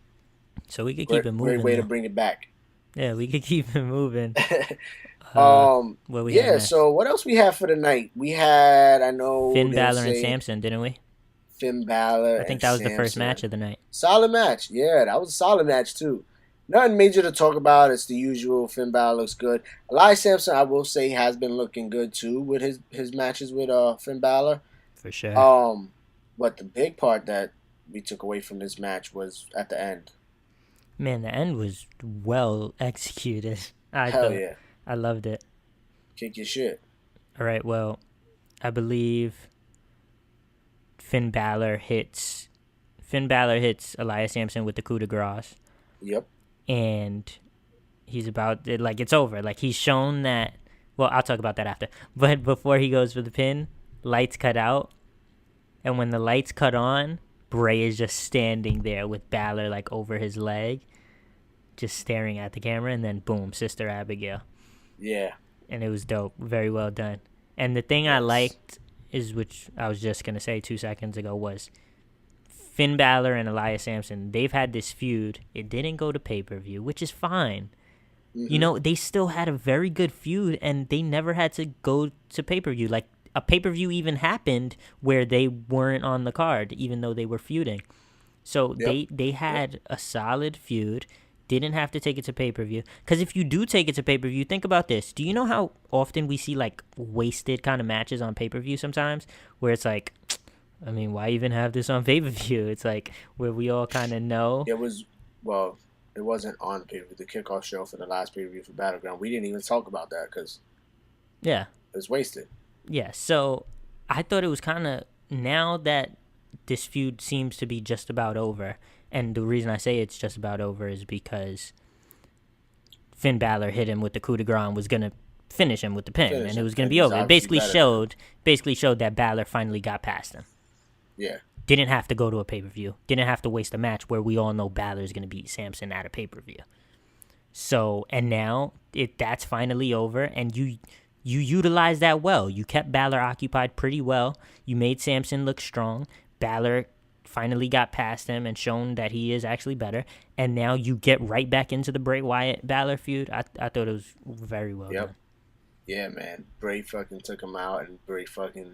So we could keep it moving. Great way to bring it back. Yeah, we could keep it moving. What we had next? So what else we have for the night? We had, I know, Finn Balor and Samson, didn't we? Finn Balor. I think that was the first match of the night. Solid match. Yeah, that was a solid match too. Nothing major to talk about. It's the usual. Finn Balor looks good. Elias Sampson, I will say, has been looking good too with his matches with Finn Balor. For sure. But the big part that we took away from this match was at the end. Man, the end was well executed. Hell yeah. I loved it. Kick your shit. All right, well, I believe Finn Balor hits Elias Sampson with the coup de grace. Yep. And he's about, like, it's over. Like, he's shown that, well, I'll talk about that after. But before he goes for the pin, lights cut out. And when the lights cut on, Bray is just standing there with Balor, like, over his leg, just staring at the camera. And then, boom, Sister Abigail. Yeah. And it was dope. Very well done. And the thing I liked is, which I was just going to say 2 seconds ago, was Finn Balor and Elias Sampson. They've had this feud. It didn't go to pay-per-view, which is fine. Mm-hmm. You know, they still had a very good feud, and they never had to go to pay-per-view. Like, a pay-per-view even happened where they weren't on the card, even though they were feuding. So they had a solid feud. Didn't have to take it to pay-per-view. Because if you do take it to pay-per-view, think about this. Do you know how often we see, like, wasted kind of matches on pay-per-view sometimes? Where it's like, I mean, why even have this on pay-per-view? It's like, where we all kind of know. It wasn't on pay-per-view. The kickoff show for the last pay-per-view for Battleground. We didn't even talk about that because it was wasted. Yeah, so I thought it was kind of, now that this feud seems to be just about over, and the reason I say it's just about over is because Finn Balor hit him with the coup de grace and was going to finish him with the pin, and it was going to be over. It basically showed that Balor finally got past him. Yeah. Didn't have to go to a pay-per-view. Didn't have to waste a match where we all know Balor's going to beat Samson at a pay-per-view. So, and now that's finally over, and you utilized that well. You kept Balor occupied pretty well. You made Samson look strong. Balor finally got past him and shown that he is actually better. And now you get right back into the Bray Wyatt-Balor feud. I thought it was very well done. Yeah, man. Bray fucking took him out, and Bray fucking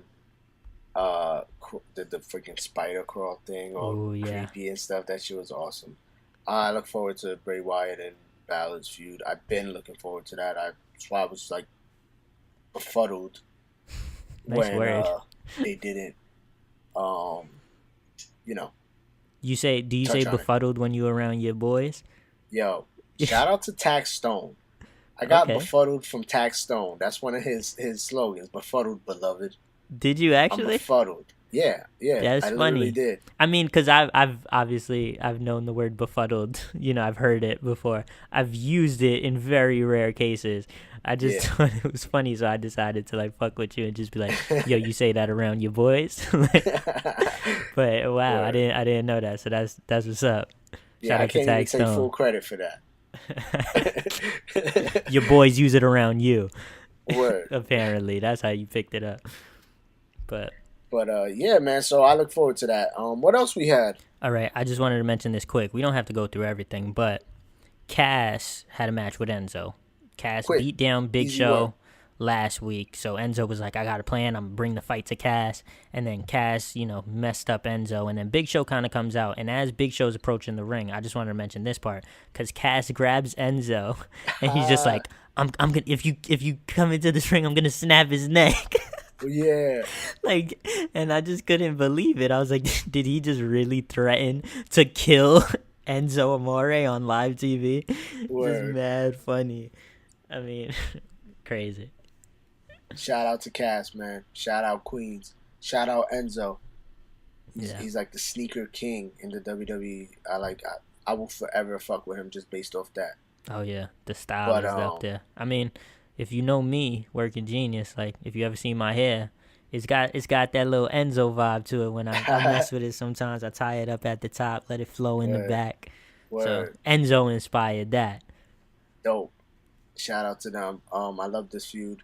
did the freaking spider crawl thing, all creepy and stuff. That shit was awesome. I look forward to Bray Wyatt and Balor's feud. I've been looking forward to that. That's why I was like befuddled when they didn't. You know. Do you say befuddled when you around your boys? Yo, shout out to Tax Stone. I got befuddled from Tax Stone. That's one of his slogans. Befuddled, beloved. Did you actually? I'm befuddled. Yeah. That's I funny. Literally did. I mean, because I've obviously known the word befuddled. You know, I've heard it before. I've used it in very rare cases. I just thought it was funny, so I decided to like fuck with you and just be like, "Yo, you say that around your boys?" But wow, I didn't know that. So that's what's up. Shout out to Tag Stone. I can't even take full credit for that. Your boys use it around you. Word. Apparently, that's how you picked it up. But yeah, man. So I look forward to that. What else we had? All right, I just wanted to mention this quick. We don't have to go through everything, but Cass had a match with Enzo. Cass beat down Big Show last week, so Enzo was like, I got a plan. I'm going to bring the fight to Cass. And then Cass, messed up Enzo. And then Big Show kind of comes out. And as Big Show's approaching the ring, I just wanted to mention this part, because Cass grabs Enzo, and he's just like, I'm gonna, if you come into this ring, I'm going to snap his neck. Yeah. Like, and I just couldn't believe it. I was like, did he just really threaten to kill Enzo Amore on live TV? Word. Just mad funny. I mean, crazy. Shout out to Cass, man. Shout out Queens. Shout out Enzo. He's like the sneaker king in the WWE. I will forever fuck with him just based off that. Oh yeah, the style is up there. I mean, if you know me, Working Genius, like if you ever seen my hair, it's got that little Enzo vibe to it. When I mess with it sometimes, I tie it up at the top, let it flow in the back. Word. So Enzo inspired that. Dope. Shout out to them. I love this feud.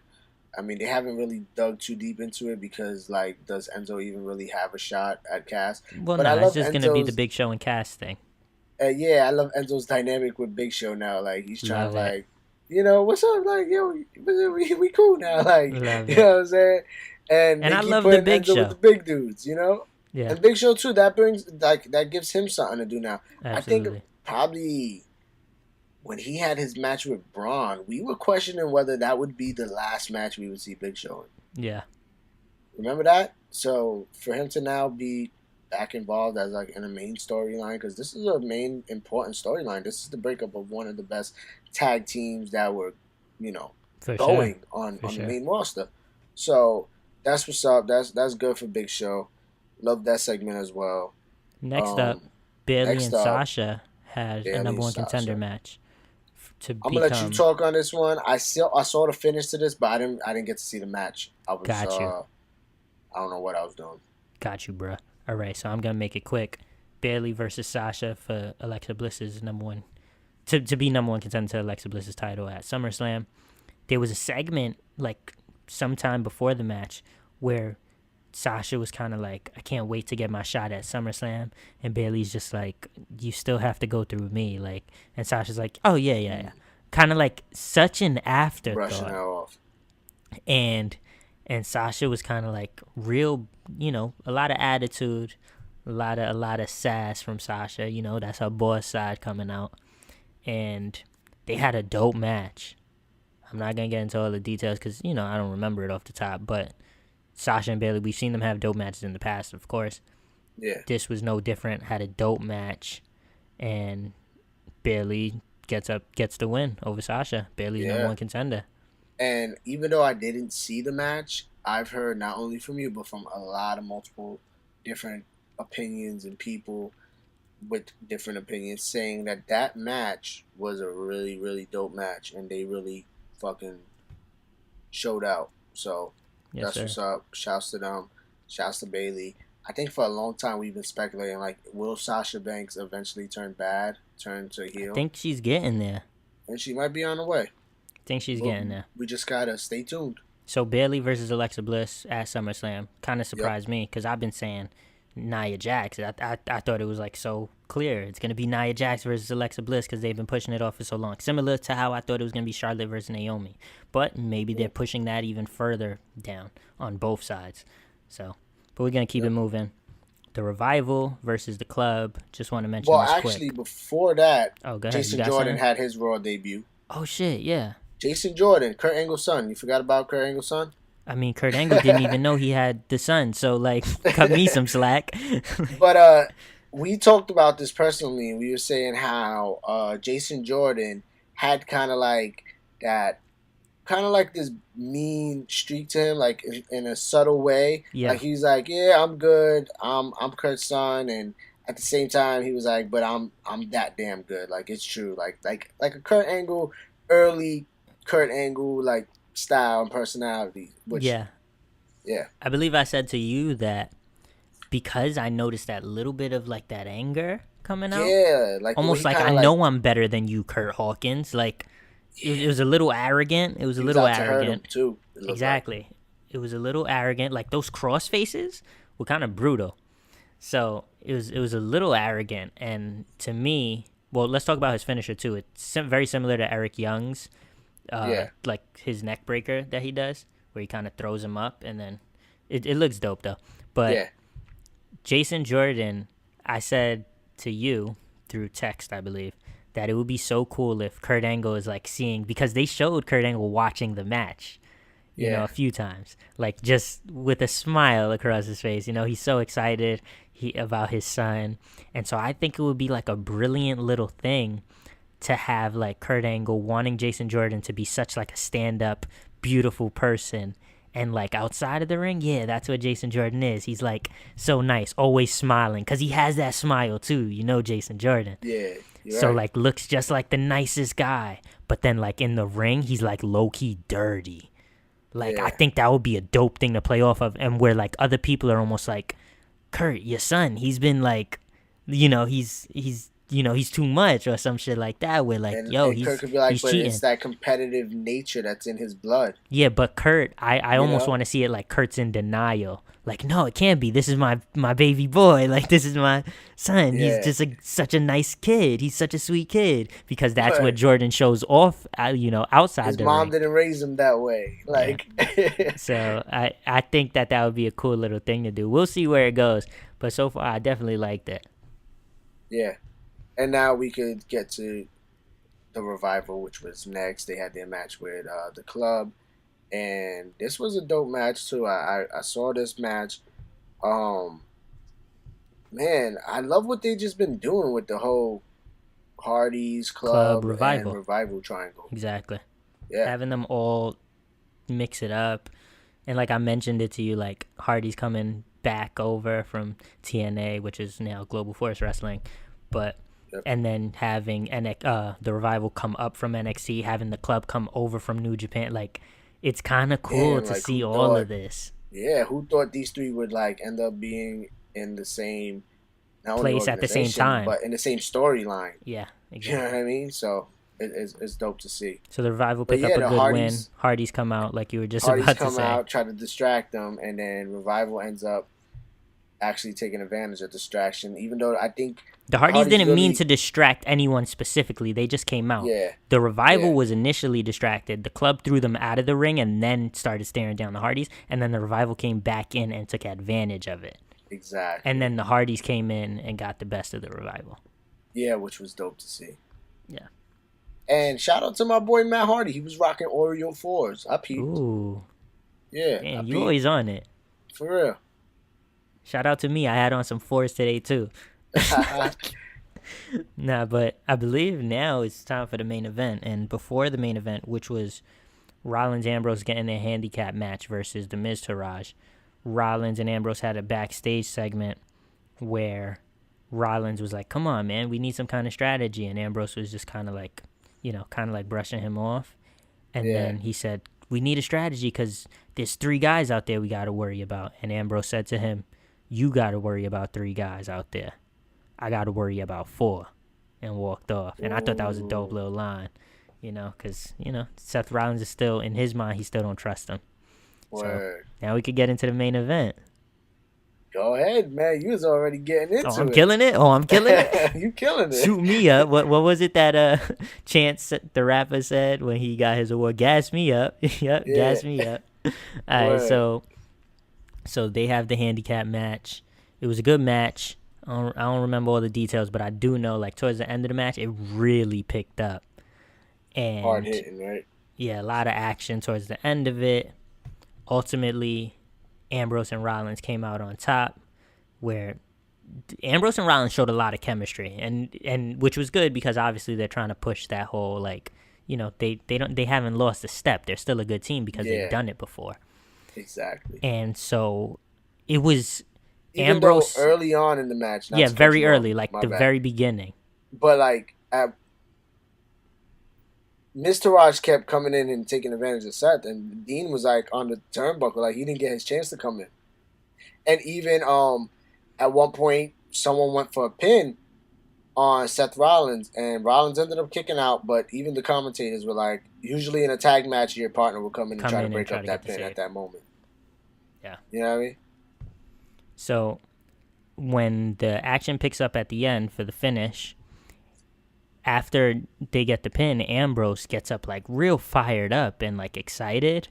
I mean, they haven't really dug too deep into it because, like, does Enzo even really have a shot at Cass? Well, But I no, it's love just gonna be the Enzo's. Big Show and Cass thing. Yeah, I love Enzo's dynamic with Big Show now. Like, he's trying to, Love it. like, what's up? Like, yo, we cool now. Like, Love you it. know what I'm saying? And And they I keep love the putting Big Enzo with Show. the big dudes, Yeah, And Big Show too. That brings that gives him something to do now. I think absolutely. probably when he had his match with Braun, we were questioning whether that would be the last match we would see Big Show in. Yeah. Remember that? So for him to now be back involved as like in a main storyline, because this is a main important storyline. This is the breakup of one of the best tag teams that were, For going sure. on For the sure. main roster. So that's what's up. That's good for Big Show. Love that segment as well. Next up, Bailey and Sasha had Bayley a number one and contender Sasha. match to I'm gonna let you become. talk on this one. I saw the finish to this, but I didn't get to see the match. I was Got you. I don't know what I was doing. Got you, bruh. All right, so I'm gonna make it quick. Bailey versus Sasha for Alexa Bliss's number one to be number one contender to Alexa Bliss's title at SummerSlam. There was a segment like sometime before the match where Sasha was kind of like, I can't wait to get my shot at SummerSlam, and Bailey's just like, you still have to go through me, like, and Sasha's like, oh yeah, kind of like such an Brushing her afterthought, off. and Sasha was kind of like real, a lot of attitude, a lot of sass from Sasha, that's her boss side coming out, and they had a dope match. I'm not gonna get into all the details because I don't remember it off the top, but Sasha and Bailey, we've seen them have dope matches in the past, of course. Yeah. This was no different. Had a dope match, and Bailey gets the win over Sasha. Bailey's number one contender. And even though I didn't see the match, I've heard not only from you but from a lot of multiple different opinions and people with different opinions saying that match was a really, really dope match, and they really fucking showed out. So Yes, that's what's up. Shouts to them. Shouts to Bailey. I think for a long time we've been speculating, like, will Sasha Banks eventually turn to heel? I think she's getting there. And she might be on the way. Getting there. We just gotta stay tuned. So Bailey versus Alexa Bliss at SummerSlam kind of surprised me because I've been saying Nia Jax. I thought it was like so clear. It's gonna be Nia Jax versus Alexa Bliss because they've been pushing it off for so long. Similar to how I thought it was gonna be Charlotte versus Naomi, but maybe they're pushing that even further down on both sides. So, but we're gonna keep it moving. The Revival versus the Club. Just want to mention. Well, this actually, quick. before that, Go ahead. Jason Jordan had his Raw debut. Oh shit! Yeah. Jason Jordan, Kurt Angle's son. You forgot about Kurt Angle's son? I mean, Kurt Angle didn't even know he had the son, so like, cut me some slack. But we talked about this personally, and we were saying how Jason Jordan had kind of like this mean streak to him, like in a subtle way. Yeah. Like he's like, yeah, I'm good. I'm Kurt's son, and at the same time, he was like, but I'm that damn good. Like it's true. Like a Kurt Angle, early Kurt Angle like style and personality. Which, yeah. Yeah. I believe I said to you that because I noticed that little bit of like that anger coming out. Yeah, like almost like I know I'm better than you, Kurt Hawkins. Like it was a little arrogant. It was a little arrogant too. Exactly. It was a little arrogant. Like those cross faces were kind of brutal. So it was a little arrogant, and to me, well, let's talk about his finisher too. It's very similar to Eric Young's. Like his neck breaker that he does, where he kind of throws him up, and then it looks dope though. But Jason Jordan, I said to you through text, I believe, that it would be so cool if Kurt Angle is like seeing, because they showed Kurt Angle watching the match, a few times, like just with a smile across his face. He's so excited about his son, and so I think it would be like a brilliant little thing to have like Kurt Angle wanting Jason Jordan to be such like a stand-up, beautiful person, and like outside of the ring, that's what Jason Jordan is. He's like so nice, always smiling, because he has that smile too, Jason Jordan. Yeah. So like looks just like the nicest guy, but then like in the ring, he's like low-key dirty. Like I think that would be a dope thing to play off of, and where like other people are almost like, Kurt, your son, he's been like, he's he's too much or some shit like that. Where like, yo, and Kurt he's could be like, he's but cheating. it's that competitive nature that's in his blood. Yeah, but Kurt, I almost want to see it like Kurt's in denial. Like, no, it can't be. This is my baby boy. Like, this is my son. Yeah. He's just such a nice kid. He's such a sweet kid. Because that's what Jordan shows off, outside his the mom ring. didn't raise him that way. Like, So I think that would be a cool little thing to do. We'll see where it goes. But so far, I definitely liked it. Yeah. And now we could get to the Revival, which was next. They had their match with the Club. And this was a dope match too. I saw this match. Man, I love what they just been doing with the whole Hardy's Club Revival. and Revival triangle. Exactly. Yeah. Having them all mix it up. And like I mentioned it to you, like Hardy's coming back over from TNA, which is now Global Force Wrestling. But and then having the Revival come up from NXT, having the Club come over from New Japan, like it's kind of cool to see all of this. Yeah, who thought these three would like end up being in the same place at the same time, but in the same storyline? Yeah, exactly. You know what I mean? So it's dope to see. So the Revival pick up a good win. Hardy's come out like you were just about to say. Hardy's come out, try to distract them, and then Revival ends up actually taking advantage of distraction. Even though I think the Hardys didn't mean to distract anyone specifically. They just came out. Yeah. The Revival was initially distracted. The Club threw them out of the ring and then started staring down the Hardys. And then the Revival came back in and took advantage of it. Exactly. And then the Hardys came in and got the best of the Revival. Yeah, which was dope to see. Yeah. And shout out to my boy Matt Hardy. He was rocking Oreo 4s. I peeped. Ooh. Yeah. Damn, you always on it. For real. Shout out to me. I had on some 4s today too. Nah, but I believe now it's time for the main event. And before the main event, which was Rollins Ambrose getting a handicap match versus The Miz Taraj, Rollins and Ambrose had a backstage segment where Rollins was like, come on, man, we need some kind of strategy. And Ambrose was just kind of like, brushing him off. And then he said, we need a strategy because there's 3 guys out there we got to worry about. And Ambrose said to him, you got to worry about 3 guys out there. I got to worry about 4, and walked off. And I thought that was a dope little line, because, Seth Rollins is still, in his mind, he still don't trust him. Word. So now we could get into the main event. Go ahead, man. You was already getting into it. I'm killing it? Oh, I'm killing it? You killing it. Shoot me up. What was it that Chance, the rapper, said when he got his award? Gas me up. Yep, yeah. Gas me up. All right, so they have the handicap match. It was a good match. I don't remember all the details, but I do know, like, towards the end of the match, it really picked up. And hard hitting, right? Yeah, a lot of action towards the end of it. Ultimately, Ambrose and Rollins came out on top, where Ambrose and Rollins showed a lot of chemistry, and which was good because obviously they're trying to push that whole, like, they haven't lost a step. They're still a good team because they've done it before. Exactly. And so it was even Ambrose early on in the match. Very early, like the very beginning. But like Mr. Raj kept coming in and taking advantage of Seth, and Dean was like on the turnbuckle, like he didn't get his chance to come in. And even at one point, someone went for a pin on Seth Rollins, and Rollins ended up kicking out. But even the commentators were like, usually in a tag match, your partner will come in and try to break up that pin at that moment. Yeah, you know what I mean. So when the action picks up at the end for the finish, after they get the pin, Ambrose gets up like real fired up and like excited.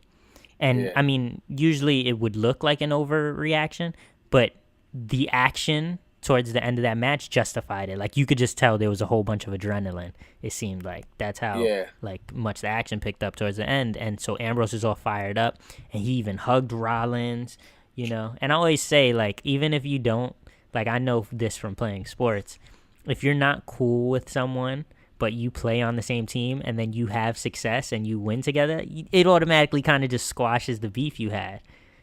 And I mean, usually it would look like an overreaction, but the action towards the end of that match justified it. Like you could just tell there was a whole bunch of adrenaline. It seemed like that's how like much the action picked up towards the end. And so Ambrose is all fired up, and he even hugged Rollins. And I always say, like, even if you don't, like, I know this from playing sports, if you're not cool with someone, but you play on the same team and then you have success and you win together, it automatically kind of just squashes the beef you had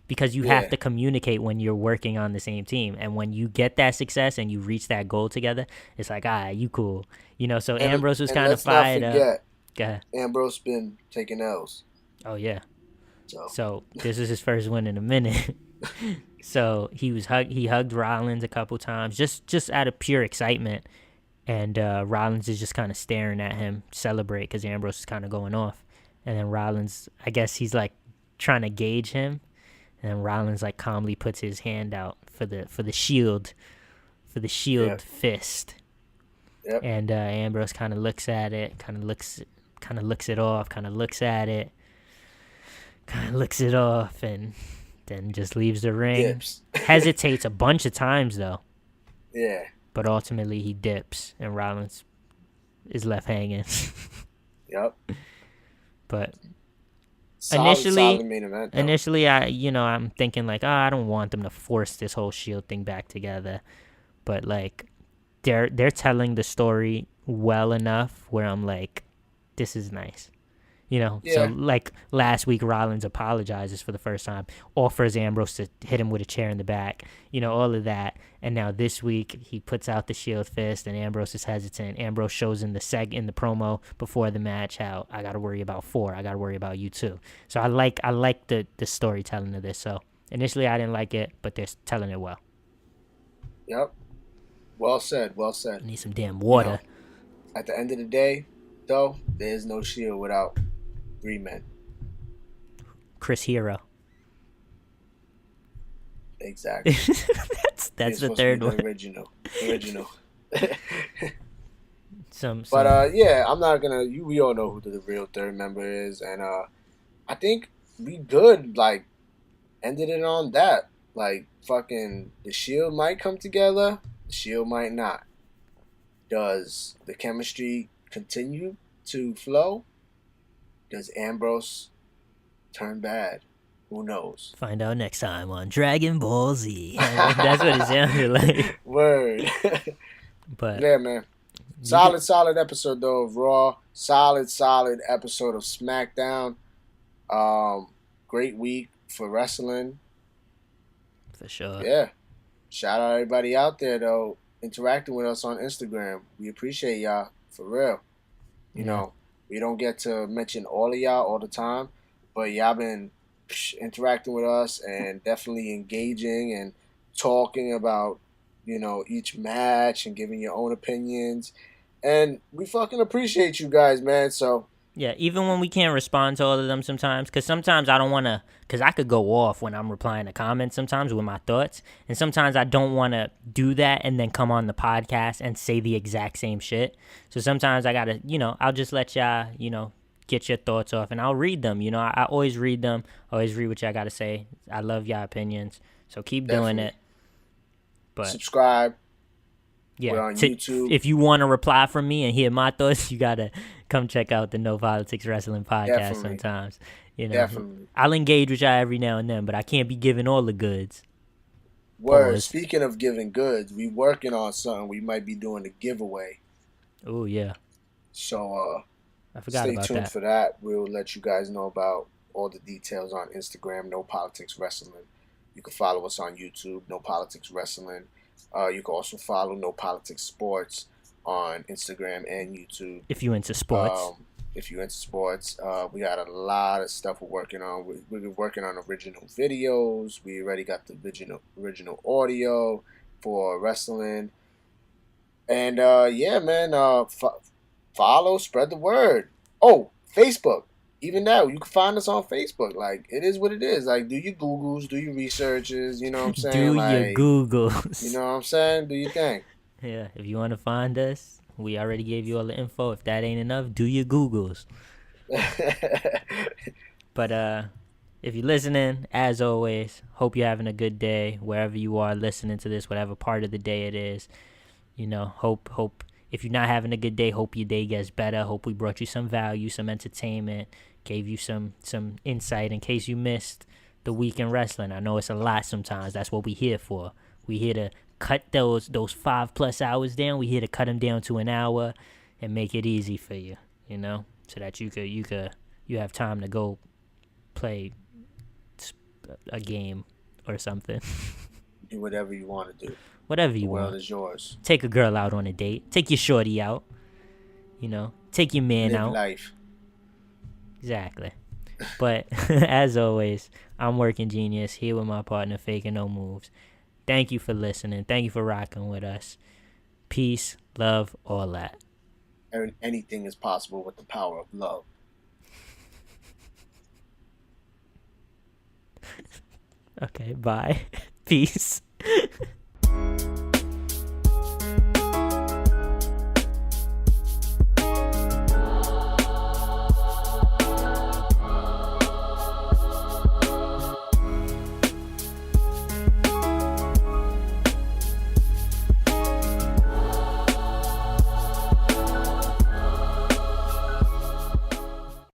because you have to communicate when you're working on the same team. And when you get that success and you reach that goal together, it's like, you cool. So Ambrose was kind of fired up. Go ahead. Ambrose been taking L's. Oh, yeah. So this is his first win in a minute. So he hugged Rollins a couple times just out of pure excitement. And Rollins is just kind of staring at him, celebrate, because Ambrose is kind of going off. And then Rollins, I guess he's like trying to gauge him. And then Rollins like calmly puts his hand out for the shield, fist. Yep. And Ambrose kind of looks at it, kind of looks it off, kind of looks at it, kind of looks it off, and then just leaves the ring. Dips. Hesitates a bunch of times though. Yeah. But ultimately he dips, and Rollins is left hanging. Yep. But solid main event, initially, I'm thinking like, I don't want them to force this whole Shield thing back together. But like, they're telling the story well enough where I'm like, this is nice. Yeah. So like last week, Rollins apologizes for the first time, offers Ambrose to hit him with a chair in the back, all of that. And now this week, he puts out the Shield fist, and Ambrose is hesitant. Ambrose shows in the promo before the match how I got to worry about 4. I got to worry about you too. So I like the storytelling of this. So initially, I didn't like it, but they're telling it well. Yep. Well said. I need some damn water. At the end of the day, though, there's no Shield without 3 men. Chris Hero. Exactly. that's the third one. Original. But yeah, I'm not gonna. We all know who the real third member is, and I think we good. Like, ended it on that. Like, fucking, the Shield might come together. The Shield might not. Does the chemistry continue to flow? Does Ambrose turn bad? Who knows? Find out next time on Dragon Ball Z. That's what it sounded like. Word. But yeah, man. Solid episode though of Raw. Solid episode of SmackDown. Great week for wrestling. For sure. Yeah. Shout out everybody out there though, interacting with us on Instagram. We appreciate y'all for real. You know, we don't get to mention all of y'all all the time, but y'all been interacting with us and definitely engaging and talking about, each match and giving your own opinions. And we fucking appreciate you guys, man. So yeah, even when we can't respond to all of them sometimes, because sometimes I don't want to, because I could go off when I'm replying to comments sometimes with my thoughts, and sometimes I don't want to do that and then come on the podcast and say the exact same shit. So sometimes I got to, I'll just let y'all, get your thoughts off, and I'll read them. I always read them, always read what y'all got to say. I love y'all opinions, so keep doing it. But subscribe. Yeah, we're on YouTube. If you want to reply from me and hear my thoughts, you got to come check out the No Politics Wrestling podcast sometimes. Definitely. I'll engage with y'all every now and then, but I can't be giving all the goods. Word. Pause. Speaking of giving goods, we working on something. We might be doing a giveaway. Oh, yeah. So, I forgot stay about tuned that. for that. We'll let you guys know about all the details on Instagram, No Politics Wrestling. You can follow us on YouTube, No Politics Wrestling. You can also follow No Politics Sports on Instagram and YouTube. If you're into sports. We got a lot of stuff we're working on. We've been working on original videos. We already got the original audio for wrestling. And, yeah, man, follow, spread the word. Oh, Facebook. Even now, you can find us on Facebook. Like, it is what it is. Like, do your Googles, do your researches, you know what I'm saying? Your Googles. You know what I'm saying? Do your thing. Yeah, if you want to find us, we already gave you all the info. If that ain't enough, do your Googles. But if you're listening, as always, hope you're having a good day wherever you are listening to this, whatever part of the day it is. Hope. If you're not having a good day, hope your day gets better. Hope we brought you some value, some entertainment, gave you some insight in case you missed the week in wrestling. I know it's a lot sometimes. That's what we're here for. We're here to cut those 5+ hours down. We're here to cut them down to an hour and make it easy for you, so that you have time to go play a game or something. Do whatever you want to do. Whatever you want. The world is yours. Take a girl out on a date. Take your shorty out. Take your man out. Live life. Exactly. But as always, I'm Working Genius here with my partner Faking No Moves. Thank you for listening. Thank you for rocking with us. Peace, love, all that. And anything is possible with the power of love. Okay, bye. Peace.